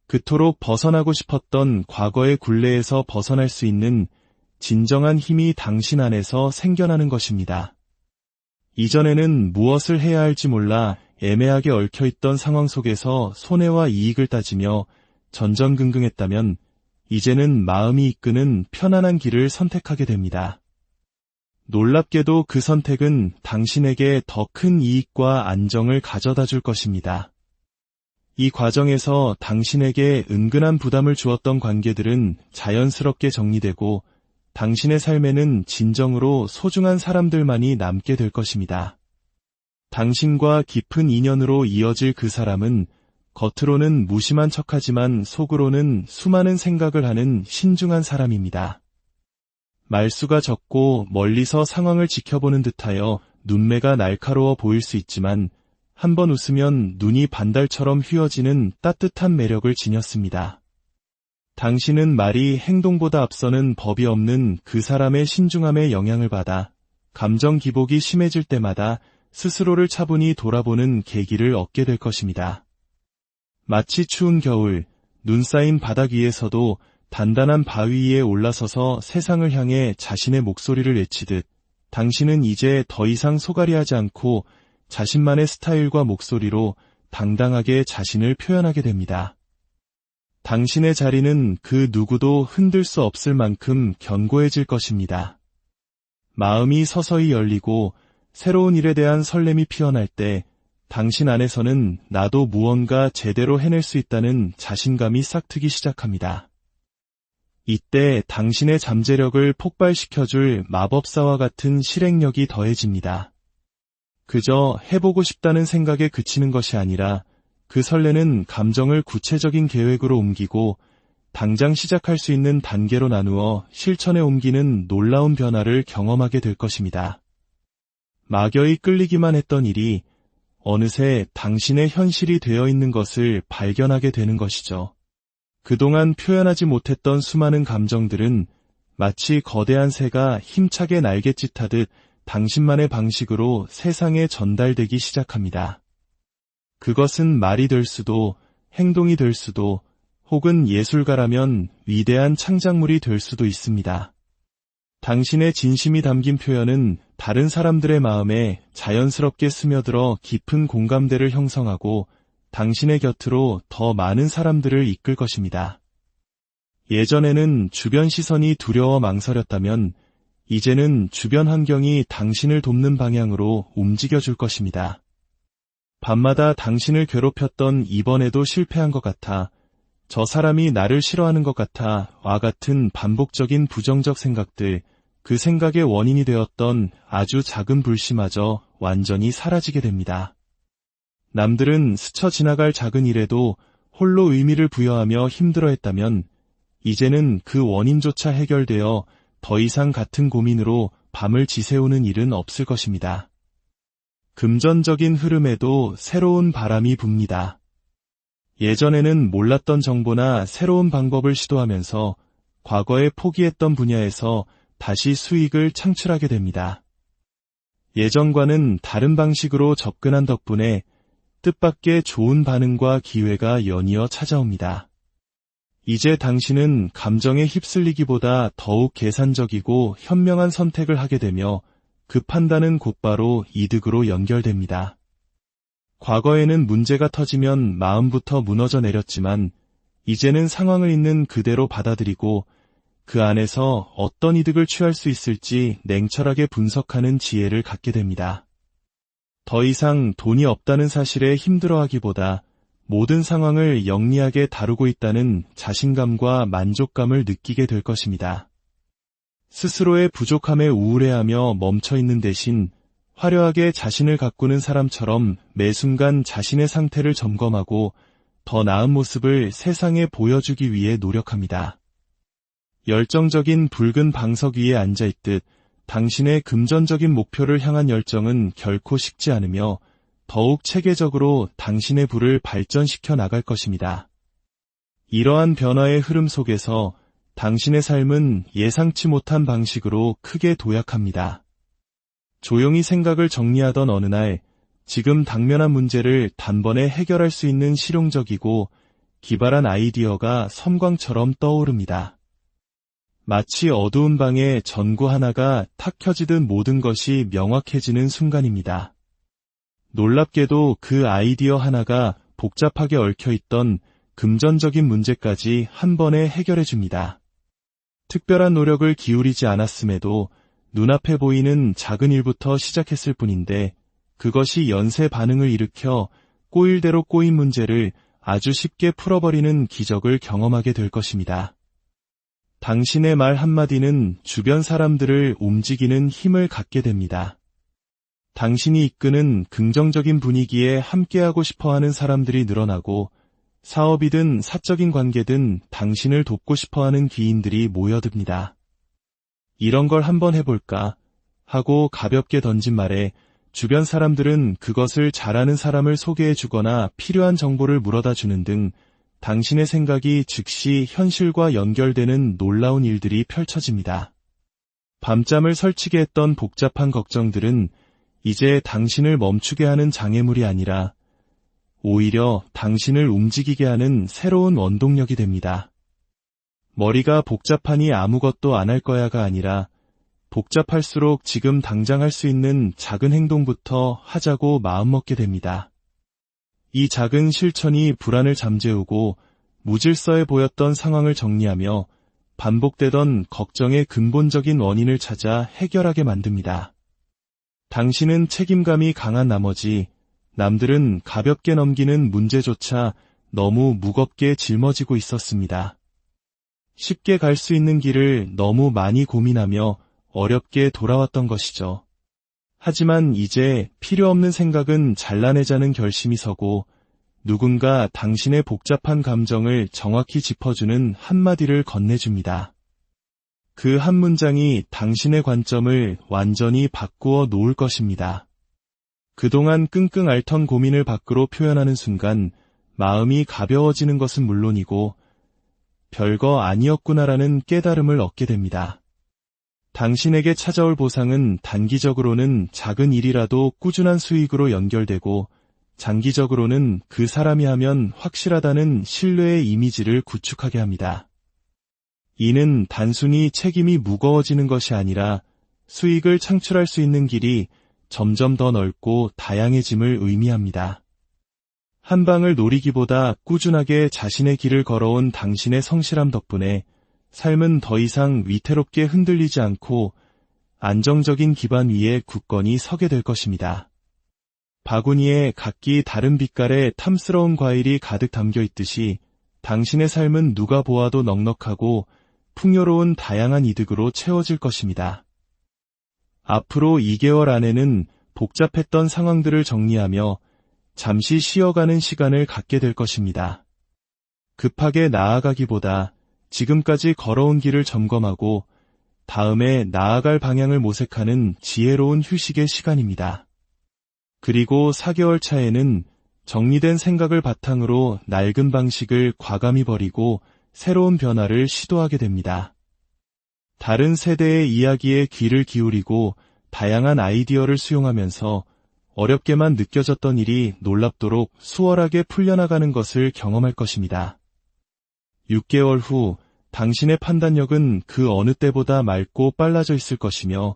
그토록 벗어나고 싶었던 과거의 굴레에서 벗어날 수 있는 진정한 힘이 당신 안에서 생겨나는 것입니다. 이전에는 무엇을 해야 할지 몰라 애매하게 얽혀있던 상황 속에서 손해와 이익을 따지며 전전긍긍했다면 이제는 마음이 이끄는 편안한 길을 선택하게 됩니다. 놀랍게도 그 선택은 당신에게 더 큰 이익과 안정을 가져다 줄 것입니다. 이 과정에서 당신에게 은근한 부담을 주었던 관계들은 자연스럽게 정리되고 당신의 삶에는 진정으로 소중한 사람들만이 남게 될 것입니다. 당신과 깊은 인연으로 이어질 그 사람은 겉으로는 무심한 척하지만 속으로는 수많은 생각을 하는 신중한 사람입니다. 말수가 적고 멀리서 상황을 지켜보는 듯하여 눈매가 날카로워 보일 수 있지만 한번 웃으면 눈이 반달처럼 휘어지는 따뜻한 매력을 지녔습니다. 당신은 말이 행동보다 앞서는 법이 없는 그 사람의 신중함에 영향을 받아 감정 기복이 심해질 때마다 스스로를 차분히 돌아보는 계기를 얻게 될 것입니다. 마치 추운 겨울, 눈 쌓인 바닥 위에서도 단단한 바위 위에 올라서서 세상을 향해 자신의 목소리를 외치듯 당신은 이제 더 이상 소갈이하지 않고 자신만의 스타일과 목소리로 당당하게 자신을 표현하게 됩니다. 당신의 자리는 그 누구도 흔들 수 없을 만큼 견고해질 것입니다. 마음이 서서히 열리고 새로운 일에 대한 설렘이 피어날 때 당신 안에서는 나도 무언가 제대로 해낼 수 있다는 자신감이 싹트기 시작합니다. 이때 당신의 잠재력을 폭발시켜줄 마법사와 같은 실행력이 더해집니다. 그저 해보고 싶다는 생각에 그치는 것이 아니라 그 설레는 감정을 구체적인 계획으로 옮기고 당장 시작할 수 있는 단계로 나누어 실천에 옮기는 놀라운 변화를 경험하게 될 것입니다. 막연히 끌리기만 했던 일이 어느새 당신의 현실이 되어 있는 것을 발견하게 되는 것이죠. 그동안 표현하지 못했던 수많은 감정들은 마치 거대한 새가 힘차게 날갯짓하듯 당신만의 방식으로 세상에 전달되기 시작합니다. 그것은 말이 될 수도, 행동이 될 수도, 혹은 예술가라면 위대한 창작물이 될 수도 있습니다. 당신의 진심이 담긴 표현은 다른 사람들의 마음에 자연스럽게 스며들어 깊은 공감대를 형성하고 당신의 곁으로 더 많은 사람들을 이끌 것입니다. 예전에는 주변 시선이 두려워 망설였다면 이제는 주변 환경이 당신을 돕는 방향으로 움직여줄 것입니다. 밤마다 당신을 괴롭혔던 이번에도 실패한 것 같아, 저 사람이 나를 싫어하는 것 같아 와 같은 반복적인 부정적 생각들, 그 생각의 원인이 되었던 아주 작은 불씨마저 완전히 사라지게 됩니다. 남들은 스쳐 지나갈 작은 일에도 홀로 의미를 부여하며 힘들어했다면 이제는 그 원인조차 해결되어 더 이상 같은 고민으로 밤을 지새우는 일은 없을 것입니다. 금전적인 흐름에도 새로운 바람이 붑니다. 예전에는 몰랐던 정보나 새로운 방법을 시도하면서 과거에 포기했던 분야에서 다시 수익을 창출하게 됩니다. 예전과는 다른 방식으로 접근한 덕분에 뜻밖의 좋은 반응과 기회가 연이어 찾아옵니다. 이제 당신은 감정에 휩쓸리기보다 더욱 계산적이고 현명한 선택을 하게 되며 그 판단은 곧바로 이득으로 연결됩니다. 과거에는 문제가 터지면 마음부터 무너져 내렸지만 이제는 상황을 있는 그대로 받아들이고 그 안에서 어떤 이득을 취할 수 있을지 냉철하게 분석하는 지혜를 갖게 됩니다. 더 이상 돈이 없다는 사실에 힘들어하기보다 모든 상황을 영리하게 다루고 있다는 자신감과 만족감을 느끼게 될 것입니다. 스스로의 부족함에 우울해하며 멈춰있는 대신 화려하게 자신을 가꾸는 사람처럼 매 순간 자신의 상태를 점검하고 더 나은 모습을 세상에 보여주기 위해 노력합니다. 열정적인 붉은 방석 위에 앉아있듯 당신의 금전적인 목표를 향한 열정은 결코 식지 않으며 더욱 체계적으로 당신의 부를 발전시켜 나갈 것입니다. 이러한 변화의 흐름 속에서 당신의 삶은 예상치 못한 방식으로 크게 도약합니다. 조용히 생각을 정리하던 어느 날, 지금 당면한 문제를 단번에 해결할 수 있는 실용적이고 기발한 아이디어가 섬광처럼 떠오릅니다. 마치 어두운 방에 전구 하나가 탁 켜지듯 모든 것이 명확해지는 순간입니다. 놀랍게도 그 아이디어 하나가 복잡하게 얽혀있던 금전적인 문제까지 한 번에 해결해줍니다. 특별한 노력을 기울이지 않았음에도 눈앞에 보이는 작은 일부터 시작했을 뿐인데 그것이 연쇄 반응을 일으켜 꼬일 대로 꼬인 문제를 아주 쉽게 풀어버리는 기적을 경험하게 될 것입니다. 당신의 말 한마디는 주변 사람들을 움직이는 힘을 갖게 됩니다. 당신이 이끄는 긍정적인 분위기에 함께하고 싶어하는 사람들이 늘어나고 사업이든 사적인 관계든 당신을 돕고 싶어하는 귀인들이 모여듭니다. 이런 걸 한번 해볼까 하고 가볍게 던진 말에 주변 사람들은 그것을 잘하는 사람을 소개해주거나 필요한 정보를 물어다 주는 등 당신의 생각이 즉시 현실과 연결되는 놀라운 일들이 펼쳐집니다. 밤잠을 설치게 했던 복잡한 걱정들은 이제 당신을 멈추게 하는 장애물이 아니라 오히려 당신을 움직이게 하는 새로운 원동력이 됩니다. 머리가 복잡하니 아무것도 안 할 거야가 아니라 복잡할수록 지금 당장 할 수 있는 작은 행동부터 하자고 마음먹게 됩니다. 이 작은 실천이 불안을 잠재우고 무질서해 보였던 상황을 정리하며 반복되던 걱정의 근본적인 원인을 찾아 해결하게 만듭니다. 당신은 책임감이 강한 나머지 남들은 가볍게 넘기는 문제조차 너무 무겁게 짊어지고 있었습니다. 쉽게 갈 수 있는 길을 너무 많이 고민하며 어렵게 돌아왔던 것이죠. 하지만 이제 필요 없는 생각은 잘라내자는 결심이 서고 누군가 당신의 복잡한 감정을 정확히 짚어주는 한마디를 건네줍니다. 그 한 문장이 당신의 관점을 완전히 바꾸어 놓을 것입니다. 그동안 끙끙 앓던 고민을 밖으로 표현하는 순간 마음이 가벼워지는 것은 물론이고 별거 아니었구나라는 깨달음을 얻게 됩니다. 당신에게 찾아올 보상은 단기적으로는 작은 일이라도 꾸준한 수익으로 연결되고 장기적으로는 그 사람이 하면 확실하다는 신뢰의 이미지를 구축하게 합니다. 이는 단순히 책임이 무거워지는 것이 아니라 수익을 창출할 수 있는 길이 점점 더 넓고 다양해짐을 의미합니다. 한 방을 노리기보다 꾸준하게 자신의 길을 걸어온 당신의 성실함 덕분에 삶은 더 이상 위태롭게 흔들리지 않고 안정적인 기반 위에 굳건히 서게 될 것입니다. 바구니에 각기 다른 빛깔의 탐스러운 과일이 가득 담겨 있듯이 당신의 삶은 누가 보아도 넉넉하고 풍요로운 다양한 이득으로 채워질 것입니다. 앞으로 2개월 안에는 복잡했던 상황들을 정리하며 잠시 쉬어가는 시간을 갖게 될 것입니다. 급하게 나아가기보다 지금까지 걸어온 길을 점검하고 다음에 나아갈 방향을 모색하는 지혜로운 휴식의 시간입니다. 그리고 4개월 차에는 정리된 생각을 바탕으로 낡은 방식을 과감히 버리고 새로운 변화를 시도하게 됩니다. 다른 세대의 이야기에 귀를 기울이고 다양한 아이디어를 수용하면서 어렵게만 느껴졌던 일이 놀랍도록 수월하게 풀려나가는 것을 경험할 것입니다. 6개월 후 당신의 판단력은 그 어느 때보다 맑고 빨라져 있을 것이며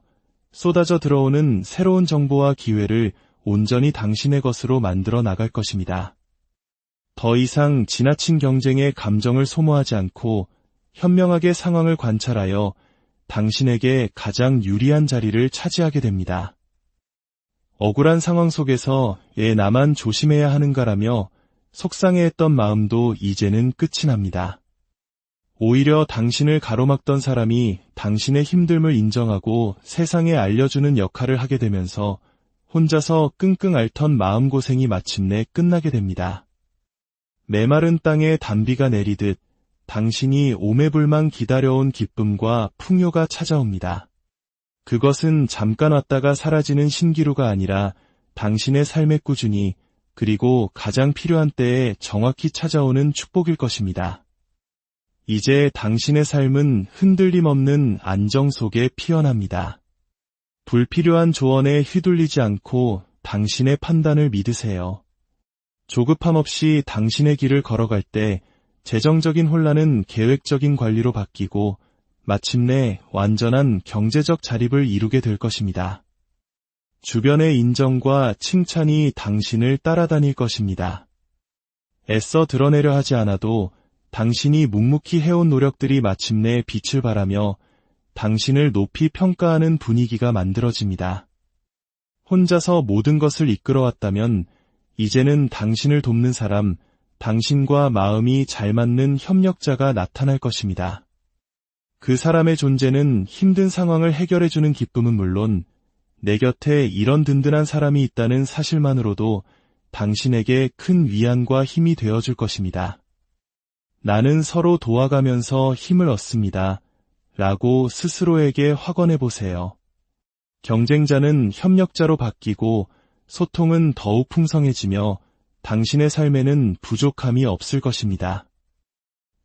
쏟아져 들어오는 새로운 정보와 기회를 온전히 당신의 것으로 만들어 나갈 것입니다. 더 이상 지나친 경쟁에 감정을 소모하지 않고 현명하게 상황을 관찰하여 당신에게 가장 유리한 자리를 차지하게 됩니다. 억울한 상황 속에서 나만 조심해야 하는가라며 속상해했던 마음도 이제는 끝이 납니다. 오히려 당신을 가로막던 사람이 당신의 힘듦을 인정하고 세상에 알려주는 역할을 하게 되면서 혼자서 끙끙 앓던 마음고생이 마침내 끝나게 됩니다. 메마른 땅에 단비가 내리듯 당신이 오매불망 기다려온 기쁨과 풍요가 찾아옵니다. 그것은 잠깐 왔다가 사라지는 신기루가 아니라 당신의 삶에 꾸준히 그리고 가장 필요한 때에 정확히 찾아오는 축복일 것입니다. 이제 당신의 삶은 흔들림 없는 안정 속에 피어납니다. 불필요한 조언에 휘둘리지 않고 당신의 판단을 믿으세요. 조급함 없이 당신의 길을 걸어갈 때 재정적인 혼란은 계획적인 관리로 바뀌고 마침내 완전한 경제적 자립을 이루게 될 것입니다. 주변의 인정과 칭찬이 당신을 따라다닐 것입니다. 애써 드러내려 하지 않아도 당신이 묵묵히 해온 노력들이 마침내 빛을 발하며 당신을 높이 평가하는 분위기가 만들어집니다. 혼자서 모든 것을 이끌어왔다면 이제는 당신을 돕는 사람, 당신과 마음이 잘 맞는 협력자가 나타날 것입니다. 그 사람의 존재는 힘든 상황을 해결해주는 기쁨은 물론 내 곁에 이런 든든한 사람이 있다는 사실만으로도 당신에게 큰 위안과 힘이 되어줄 것입니다. 나는 서로 도와가면서 힘을 얻습니다. 라고 스스로에게 확언해 보세요. 경쟁자는 협력자로 바뀌고 소통은 더욱 풍성해지며 당신의 삶에는 부족함이 없을 것입니다.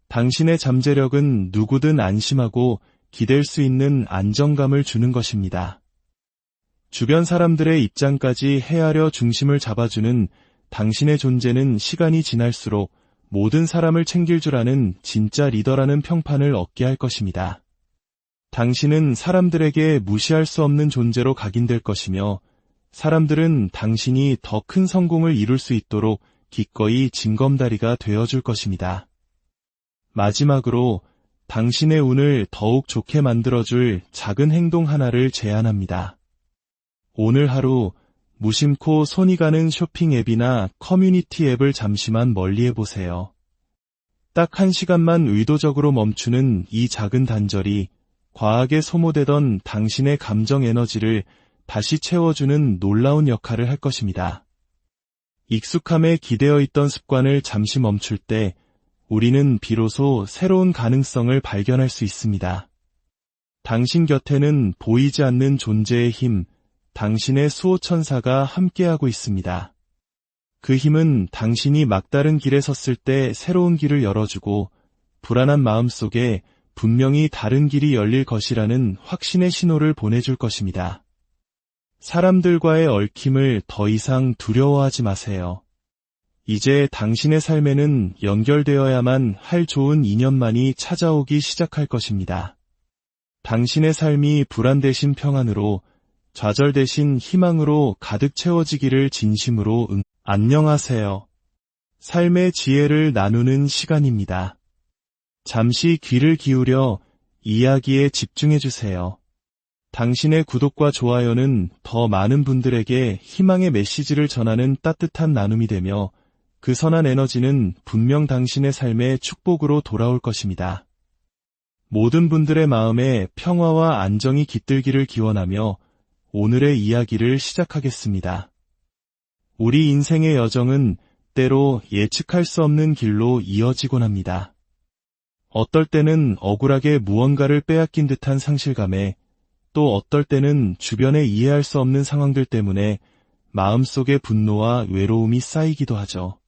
당신의 잠재력은 누구든 안심하고 기댈 수 있는 안정감을 주는 것입니다. 주변 사람들의 입장까지 헤아려 중심을 잡아주는 당신의 존재는 시간이 지날수록 모든 사람을 챙길 줄 아는 진짜 리더라는 평판을 얻게 할 것입니다. 당신은 사람들에게 무시할 수 없는 존재로 각인될 것이며 사람들은 당신이 더 큰 성공을 이룰 수 있도록 기꺼이 징검다리가 되어줄 것입니다. 마지막으로 당신의 운을 더욱 좋게 만들어줄 작은 행동 하나를 제안합니다. 오늘 하루 무심코 손이 가는 쇼핑 앱이나 커뮤니티 앱을 잠시만 멀리해보세요. 딱 1시간만 의도적으로 멈추는 이 작은 단절이 과하게 소모되던 당신의 감정 에너지를 다시 채워주는 놀라운 역할을 할 것입니다. 익숙함에 기대어 있던 습관을 잠시 멈출 때 우리는 비로소 새로운 가능성을 발견할 수 있습니다. 당신 곁에는 보이지 않는 존재의 힘, 당신의 수호천사가 함께하고 있습니다. 그 힘은 당신이 막다른 길에 섰을 때 새로운 길을 열어주고 불안한 마음 속에 분명히 다른 길이 열릴 것이라는 확신의 신호를 보내줄 것입니다. 사람들과의 얽힘을 더 이상 두려워하지 마세요. 이제 당신의 삶에는 연결되어야만 할 좋은 인연만이 찾아오기 시작할 것입니다. 당신의 삶이 불안 대신 평안으로, 좌절 대신 희망으로 가득 채워지기를 진심으로 안녕하세요. 삶의 지혜를 나누는 시간입니다. 잠시 귀를 기울여 이야기에 집중해주세요. 당신의 구독과 좋아요는 더 많은 분들에게 희망의 메시지를 전하는 따뜻한 나눔이 되며 그 선한 에너지는 분명 당신의 삶의 축복으로 돌아올 것입니다. 모든 분들의 마음에 평화와 안정이 깃들기를 기원하며 오늘의 이야기를 시작하겠습니다. 우리 인생의 여정은 때로 예측할 수 없는 길로 이어지곤 합니다. 어떨 때는 억울하게 무언가를 빼앗긴 듯한 상실감에, 또 어떨 때는 주변에 이해할 수 없는 상황들 때문에 마음속에 분노와 외로움이 쌓이기도 하죠.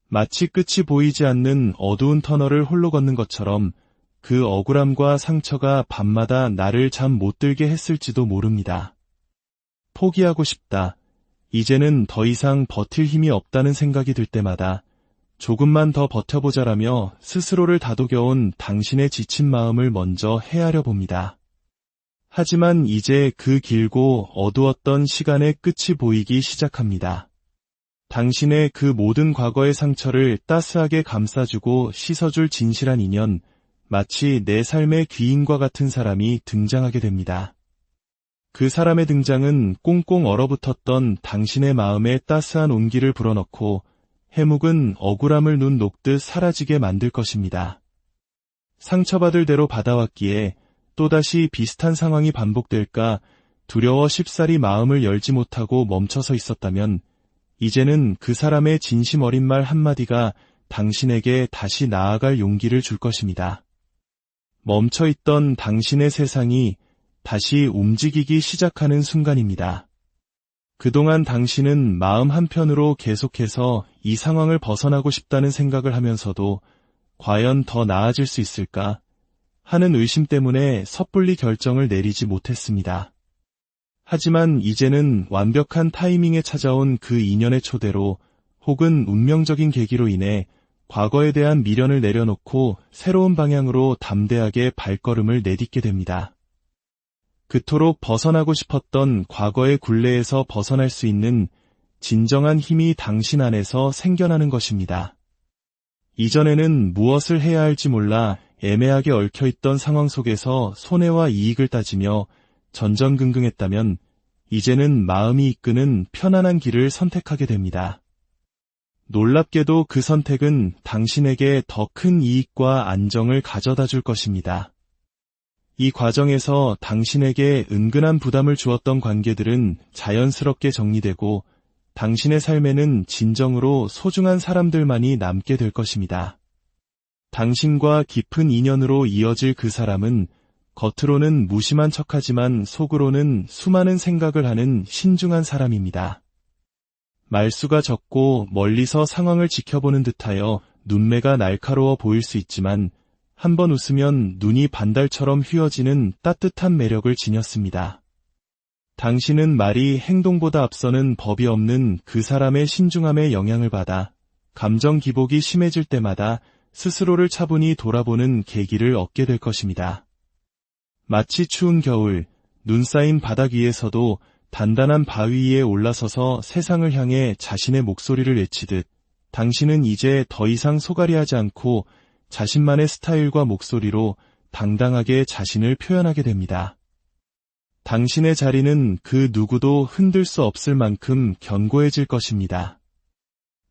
마치 끝이 보이지 않는 어두운 터널을 홀로 걷는 것처럼 그 억울함과 상처가 밤마다 나를 잠 못 들게 했을지도 모릅니다. 포기하고 싶다. 이제는 더 이상 버틸 힘이 없다는 생각이 들 때마다 조금만 더 버텨보자라며 스스로를 다독여온 당신의 지친 마음을 먼저 헤아려 봅니다. 하지만 이제 그 길고 어두웠던 시간의 끝이 보이기 시작합니다. 당신의 그 모든 과거의 상처를 따스하게 감싸주고 씻어줄 진실한 인연, 마치 내 삶의 귀인과 같은 사람이 등장하게 됩니다. 그 사람의 등장은 꽁꽁 얼어붙었던 당신의 마음에 따스한 온기를 불어넣고 해묵은 억울함을 눈 녹듯 사라지게 만들 것입니다. 상처받을 대로 받아왔기에 또다시 비슷한 상황이 반복될까 두려워 쉽사리 마음을 열지 못하고 멈춰서 있었다면 이제는 그 사람의 진심 어린 말 한마디가 당신에게 다시 나아갈 용기를 줄 것입니다. 멈춰있던 당신의 세상이 다시 움직이기 시작하는 순간입니다. 그동안 당신은 마음 한편으로 계속해서 이 상황을 벗어나고 싶다는 생각을 하면서도 과연 더 나아질 수 있을까 하는 의심 때문에 섣불리 결정을 내리지 못했습니다. 하지만 이제는 완벽한 타이밍에 찾아온 그 인연의 초대로 혹은 운명적인 계기로 인해 과거에 대한 미련을 내려놓고 새로운 방향으로 담대하게 발걸음을 내딛게 됩니다. 그토록 벗어나고 싶었던 과거의 굴레에서 벗어날 수 있는 진정한 힘이 당신 안에서 생겨나는 것입니다. 이전에는 무엇을 해야 할지 몰라 애매하게 얽혀있던 상황 속에서 손해와 이익을 따지며 전전긍긍했다면 이제는 마음이 이끄는 편안한 길을 선택하게 됩니다. 놀랍게도 그 선택은 당신에게 더 큰 이익과 안정을 가져다 줄 것입니다. 이 과정에서 당신에게 은근한 부담을 주었던 관계들은 자연스럽게 정리되고 당신의 삶에는 진정으로 소중한 사람들만이 남게 될 것입니다. 당신과 깊은 인연으로 이어질 그 사람은 겉으로는 무심한 척하지만 속으로는 수많은 생각을 하는 신중한 사람입니다. 말수가 적고 멀리서 상황을 지켜보는 듯하여 눈매가 날카로워 보일 수 있지만 한번 웃으면 눈이 반달처럼 휘어지는 따뜻한 매력을 지녔습니다. 당신은 말이 행동보다 앞서는 법이 없는 그 사람의 신중함에 영향을 받아 감정 기복이 심해질 때마다 스스로를 차분히 돌아보는 계기를 얻게 될 것입니다. 마치 추운 겨울, 눈 쌓인 바닥 위에서도 단단한 바위 위에 올라서서 세상을 향해 자신의 목소리를 외치듯 당신은 이제 더 이상 소갈이하지 않고 자신만의 스타일과 목소리로 당당하게 자신을 표현하게 됩니다. 당신의 자리는 그 누구도 흔들 수 없을 만큼 견고해질 것입니다.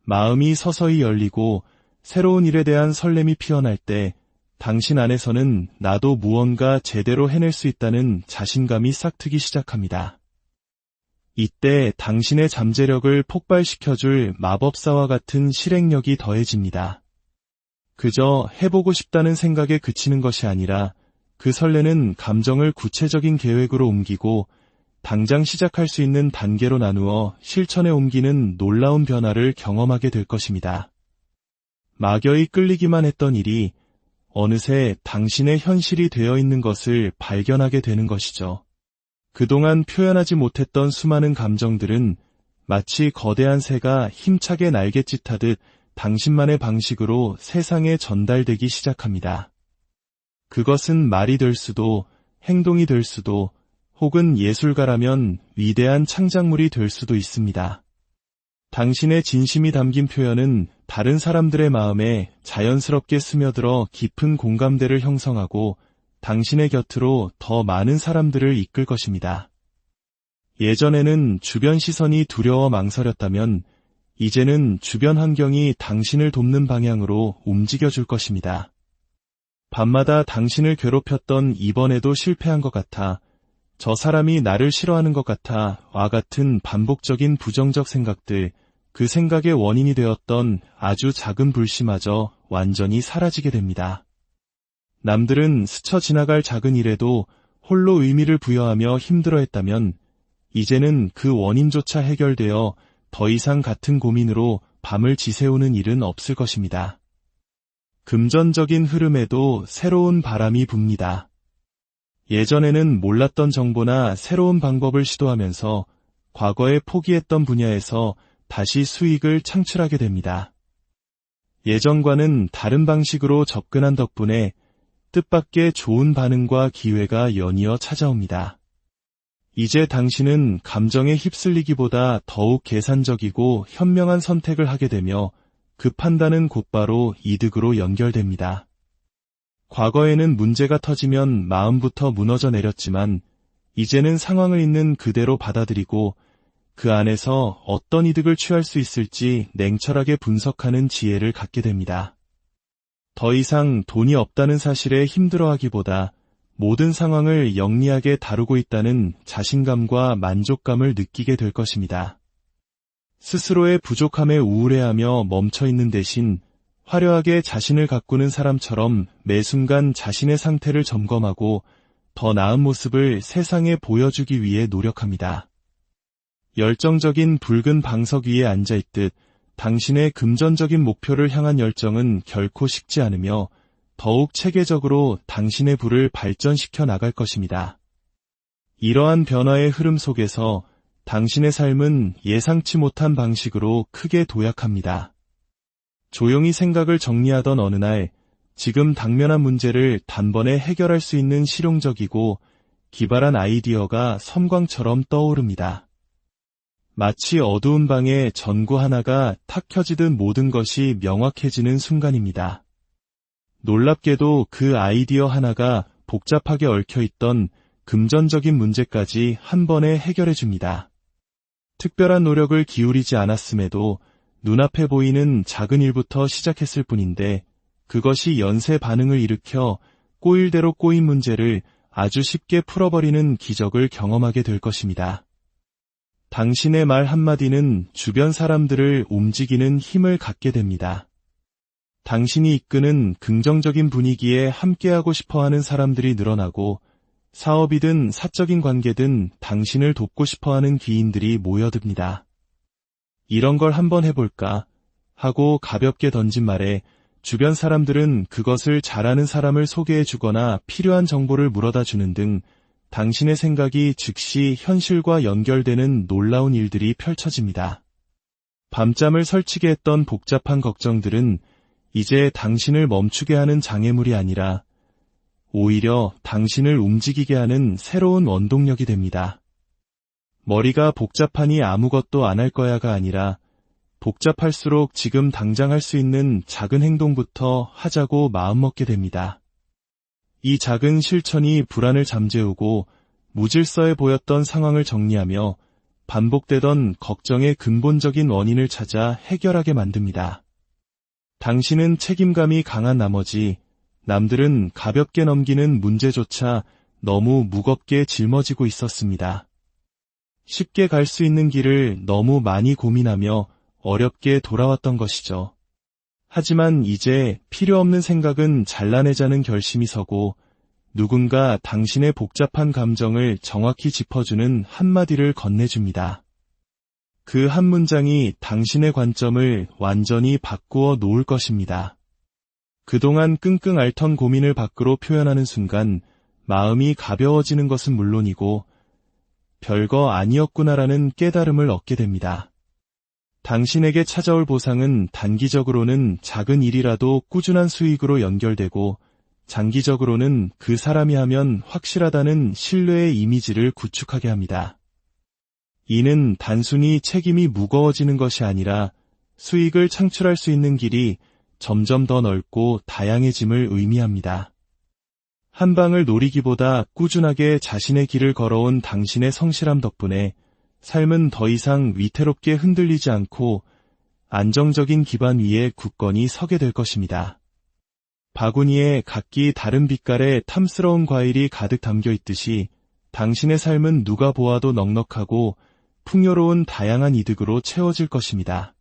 마음이 서서히 열리고 새로운 일에 대한 설렘이 피어날 때 당신 안에서는 나도 무언가 제대로 해낼 수 있다는 자신감이 싹트기 시작합니다. 이때 당신의 잠재력을 폭발시켜줄 마법사와 같은 실행력이 더해집니다. 그저 해보고 싶다는 생각에 그치는 것이 아니라 그 설레는 감정을 구체적인 계획으로 옮기고 당장 시작할 수 있는 단계로 나누어 실천에 옮기는 놀라운 변화를 경험하게 될 것입니다. 막연히 끌리기만 했던 일이 어느새 당신의 현실이 되어 있는 것을 발견하게 되는 것이죠. 그동안 표현하지 못했던 수많은 감정들은 마치 거대한 새가 힘차게 날갯짓하듯 당신만의 방식으로 세상에 전달되기 시작합니다. 그것은 말이 될 수도, 행동이 될 수도, 혹은 예술가라면 위대한 창작물이 될 수도 있습니다. 당신의 진심이 담긴 표현은 다른 사람들의 마음에 자연스럽게 스며들어 깊은 공감대를 형성하고 당신의 곁으로 더 많은 사람들을 이끌 것입니다. 예전에는 주변 시선이 두려워 망설였다면 이제는 주변 환경이 당신을 돕는 방향으로 움직여줄 것입니다. 밤마다 당신을 괴롭혔던 이번에도 실패한 것 같아, 저 사람이 나를 싫어하는 것 같아 와 같은 반복적인 부정적 생각들, 그 생각의 원인이 되었던 아주 작은 불씨마저 완전히 사라지게 됩니다. 남들은 스쳐 지나갈 작은 일에도 홀로 의미를 부여하며 힘들어했다면 이제는 그 원인조차 해결되어 더 이상 같은 고민으로 밤을 지새우는 일은 없을 것입니다. 금전적인 흐름에도 새로운 바람이 붑니다. 예전에는 몰랐던 정보나 새로운 방법을 시도하면서 과거에 포기했던 분야에서 다시 수익을 창출하게 됩니다. 예전과는 다른 방식으로 접근한 덕분에 뜻밖의 좋은 반응과 기회가 연이어 찾아옵니다. 이제 당신은 감정에 휩쓸리기보다 더욱 계산적이고 현명한 선택을 하게 되며 그 판단은 곧바로 이득으로 연결됩니다. 과거에는 문제가 터지면 마음부터 무너져 내렸지만 이제는 상황을 있는 그대로 받아들이고 그 안에서 어떤 이득을 취할 수 있을지 냉철하게 분석하는 지혜를 갖게 됩니다. 더 이상 돈이 없다는 사실에 힘들어하기보다 모든 상황을 영리하게 다루고 있다는 자신감과 만족감을 느끼게 될 것입니다. 스스로의 부족함에 우울해하며 멈춰있는 대신 화려하게 자신을 가꾸는 사람처럼 매 순간 자신의 상태를 점검하고 더 나은 모습을 세상에 보여주기 위해 노력합니다. 열정적인 붉은 방석 위에 앉아있듯 당신의 금전적인 목표를 향한 열정은 결코 식지 않으며 더욱 체계적으로 당신의 부를 발전시켜 나갈 것입니다. 이러한 변화의 흐름 속에서 당신의 삶은 예상치 못한 방식으로 크게 도약합니다. 조용히 생각을 정리하던 어느 날, 지금 당면한 문제를 단번에 해결할 수 있는 실용적이고 기발한 아이디어가 섬광처럼 떠오릅니다. 마치 어두운 방에 전구 하나가 탁 켜지듯 모든 것이 명확해지는 순간입니다. 놀랍게도 그 아이디어 하나가 복잡하게 얽혀있던 금전적인 문제까지 한 번에 해결해줍니다. 특별한 노력을 기울이지 않았음에도 눈앞에 보이는 작은 일부터 시작했을 뿐인데 그것이 연쇄 반응을 일으켜 꼬일 대로 꼬인 문제를 아주 쉽게 풀어버리는 기적을 경험하게 될 것입니다. 당신의 말 한마디는 주변 사람들을 움직이는 힘을 갖게 됩니다. 당신이 이끄는 긍정적인 분위기에 함께하고 싶어하는 사람들이 늘어나고 사업이든 사적인 관계든 당신을 돕고 싶어하는 귀인들이 모여듭니다. 이런 걸 한번 해볼까 하고 가볍게 던진 말에 주변 사람들은 그것을 잘하는 사람을 소개해주거나 필요한 정보를 물어다 주는 등 당신의 생각이 즉시 현실과 연결되는 놀라운 일들이 펼쳐집니다. 밤잠을 설치게 했던 복잡한 걱정들은 이제 당신을 멈추게 하는 장애물이 아니라 오히려 당신을 움직이게 하는 새로운 원동력이 됩니다. 머리가 복잡하니 아무것도 안 할 거야가 아니라 복잡할수록 지금 당장 할 수 있는 작은 행동부터 하자고 마음먹게 됩니다. 이 작은 실천이 불안을 잠재우고 무질서해 보였던 상황을 정리하며 반복되던 걱정의 근본적인 원인을 찾아 해결하게 만듭니다. 당신은 책임감이 강한 나머지 남들은 가볍게 넘기는 문제조차 너무 무겁게 짊어지고 있었습니다. 쉽게 갈 수 있는 길을 너무 많이 고민하며 어렵게 돌아왔던 것이죠. 하지만 이제 필요 없는 생각은 잘라내자는 결심이 서고 누군가 당신의 복잡한 감정을 정확히 짚어주는 한마디를 건네줍니다. 그 한 문장이 당신의 관점을 완전히 바꾸어 놓을 것입니다. 그동안 끙끙 앓던 고민을 밖으로 표현하는 순간 마음이 가벼워지는 것은 물론이고 별거 아니었구나라는 깨달음을 얻게 됩니다. 당신에게 찾아올 보상은 단기적으로는 작은 일이라도 꾸준한 수익으로 연결되고 장기적으로는 그 사람이 하면 확실하다는 신뢰의 이미지를 구축하게 합니다. 이는 단순히 책임이 무거워지는 것이 아니라 수익을 창출할 수 있는 길이 점점 더 넓고 다양해짐을 의미합니다. 한 방을 노리기보다 꾸준하게 자신의 길을 걸어온 당신의 성실함 덕분에 삶은 더 이상 위태롭게 흔들리지 않고 안정적인 기반 위에 굳건히 서게 될 것입니다. 바구니에 각기 다른 빛깔의 탐스러운 과일이 가득 담겨 있듯이 당신의 삶은 누가 보아도 넉넉하고 풍요로운 다양한 이득으로 채워질 것입니다.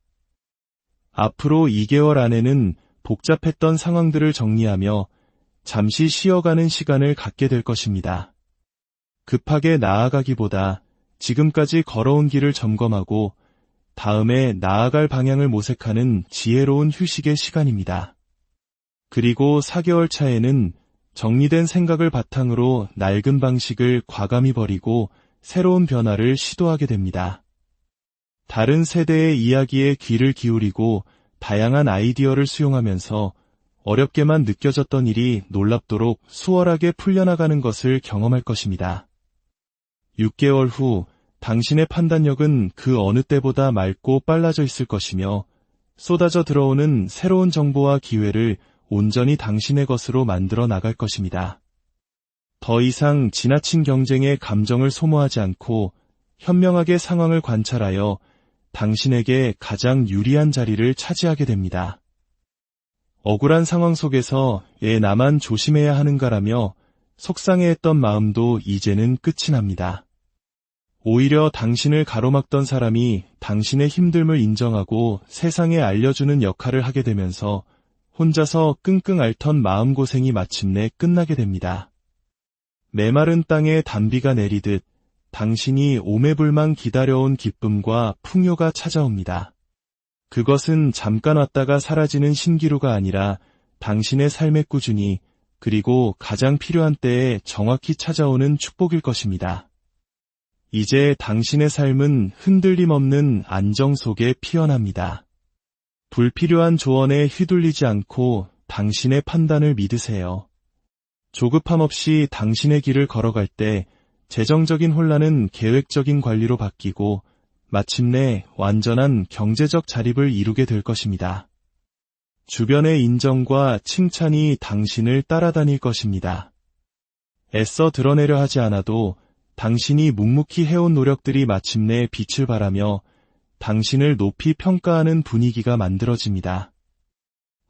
앞으로 2개월 안에는 복잡했던 상황들을 정리하며 잠시 쉬어가는 시간을 갖게 될 것입니다. 급하게 나아가기보다 지금까지 걸어온 길을 점검하고 다음에 나아갈 방향을 모색하는 지혜로운 휴식의 시간입니다. 그리고 4개월 차에는 정리된 생각을 바탕으로 낡은 방식을 과감히 버리고 새로운 변화를 시도하게 됩니다. 다른 세대의 이야기에 귀를 기울이고 다양한 아이디어를 수용하면서 어렵게만 느껴졌던 일이 놀랍도록 수월하게 풀려나가는 것을 경험할 것입니다. 6개월 후 당신의 판단력은 그 어느 때보다 맑고 빨라져 있을 것이며 쏟아져 들어오는 새로운 정보와 기회를 온전히 당신의 것으로 만들어 나갈 것입니다. 더 이상 지나친 경쟁에 감정을 소모하지 않고 현명하게 상황을 관찰하여 당신에게 가장 유리한 자리를 차지하게 됩니다. 억울한 상황 속에서 나만 조심해야 하는가라며 속상해했던 마음도 이제는 끝이 납니다. 오히려 당신을 가로막던 사람이 당신의 힘듦을 인정하고 세상에 알려주는 역할을 하게 되면서 혼자서 끙끙 앓던 마음고생이 마침내 끝나게 됩니다. 메마른 땅에 단비가 내리듯 당신이 오매불망 기다려온 기쁨과 풍요가 찾아옵니다. 그것은 잠깐 왔다가 사라지는 신기루가 아니라 당신의 삶에 꾸준히 그리고 가장 필요한 때에 정확히 찾아오는 축복일 것입니다. 이제 당신의 삶은 흔들림 없는 안정 속에 피어납니다. 불필요한 조언에 휘둘리지 않고 당신의 판단을 믿으세요. 조급함 없이 당신의 길을 걸어갈 때 재정적인 혼란은 계획적인 관리로 바뀌고 마침내 완전한 경제적 자립을 이루게 될 것입니다. 주변의 인정과 칭찬이 당신을 따라다닐 것입니다. 애써 드러내려 하지 않아도 당신이 묵묵히 해온 노력들이 마침내 빛을 발하며 당신을 높이 평가하는 분위기가 만들어집니다.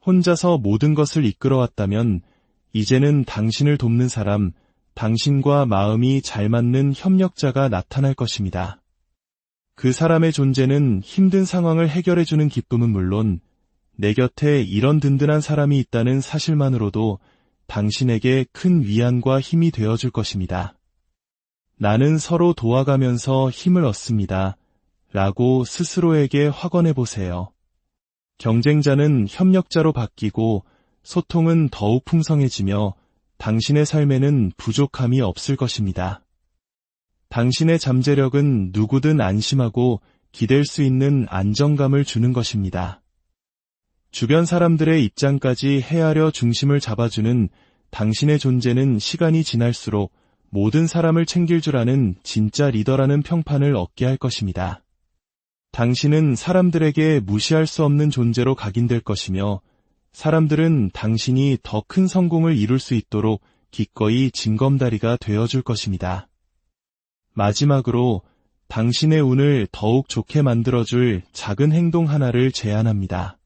혼자서 모든 것을 이끌어왔다면 이제는 당신을 돕는 사람, 당신과 마음이 잘 맞는 협력자가 나타날 것입니다. 그 사람의 존재는 힘든 상황을 해결해주는 기쁨은 물론 내 곁에 이런 든든한 사람이 있다는 사실만으로도 당신에게 큰 위안과 힘이 되어줄 것입니다. 나는 서로 도와가면서 힘을 얻습니다. 라고 스스로에게 확언해 보세요. 경쟁자는 협력자로 바뀌고 소통은 더욱 풍성해지며 당신의 삶에는 부족함이 없을 것입니다. 당신의 잠재력은 누구든 안심하고 기댈 수 있는 안정감을 주는 것입니다. 주변 사람들의 입장까지 헤아려 중심을 잡아주는 당신의 존재는 시간이 지날수록 모든 사람을 챙길 줄 아는 진짜 리더라는 평판을 얻게 할 것입니다. 당신은 사람들에게 무시할 수 없는 존재로 각인될 것이며 사람들은 당신이 더 큰 성공을 이룰 수 있도록 기꺼이 징검다리가 되어줄 것입니다. 마지막으로 당신의 운을 더욱 좋게 만들어줄 작은 행동 하나를 제안합니다.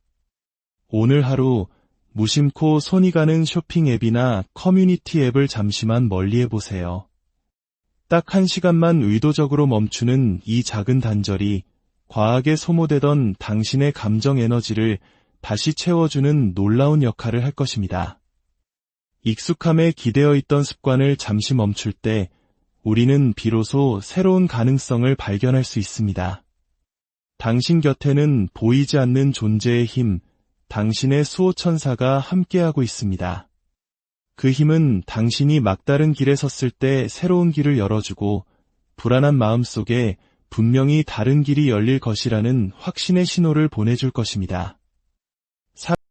오늘 하루 무심코 손이 가는 쇼핑 앱이나 커뮤니티 앱을 잠시만 멀리해보세요. 딱 1시간만 의도적으로 멈추는 이 작은 단절이 과하게 소모되던 당신의 감정 에너지를 다시 채워주는 놀라운 역할을 할 것입니다. 익숙함에 기대어 있던 습관을 잠시 멈출 때 우리는 비로소 새로운 가능성을 발견할 수 있습니다. 당신 곁에는 보이지 않는 존재의 힘, 당신의 수호천사가 함께하고 있습니다. 그 힘은 당신이 막다른 길에 섰을 때 새로운 길을 열어주고 불안한 마음 속에 분명히 다른 길이 열릴 것이라는 확신의 신호를 보내줄 것입니다.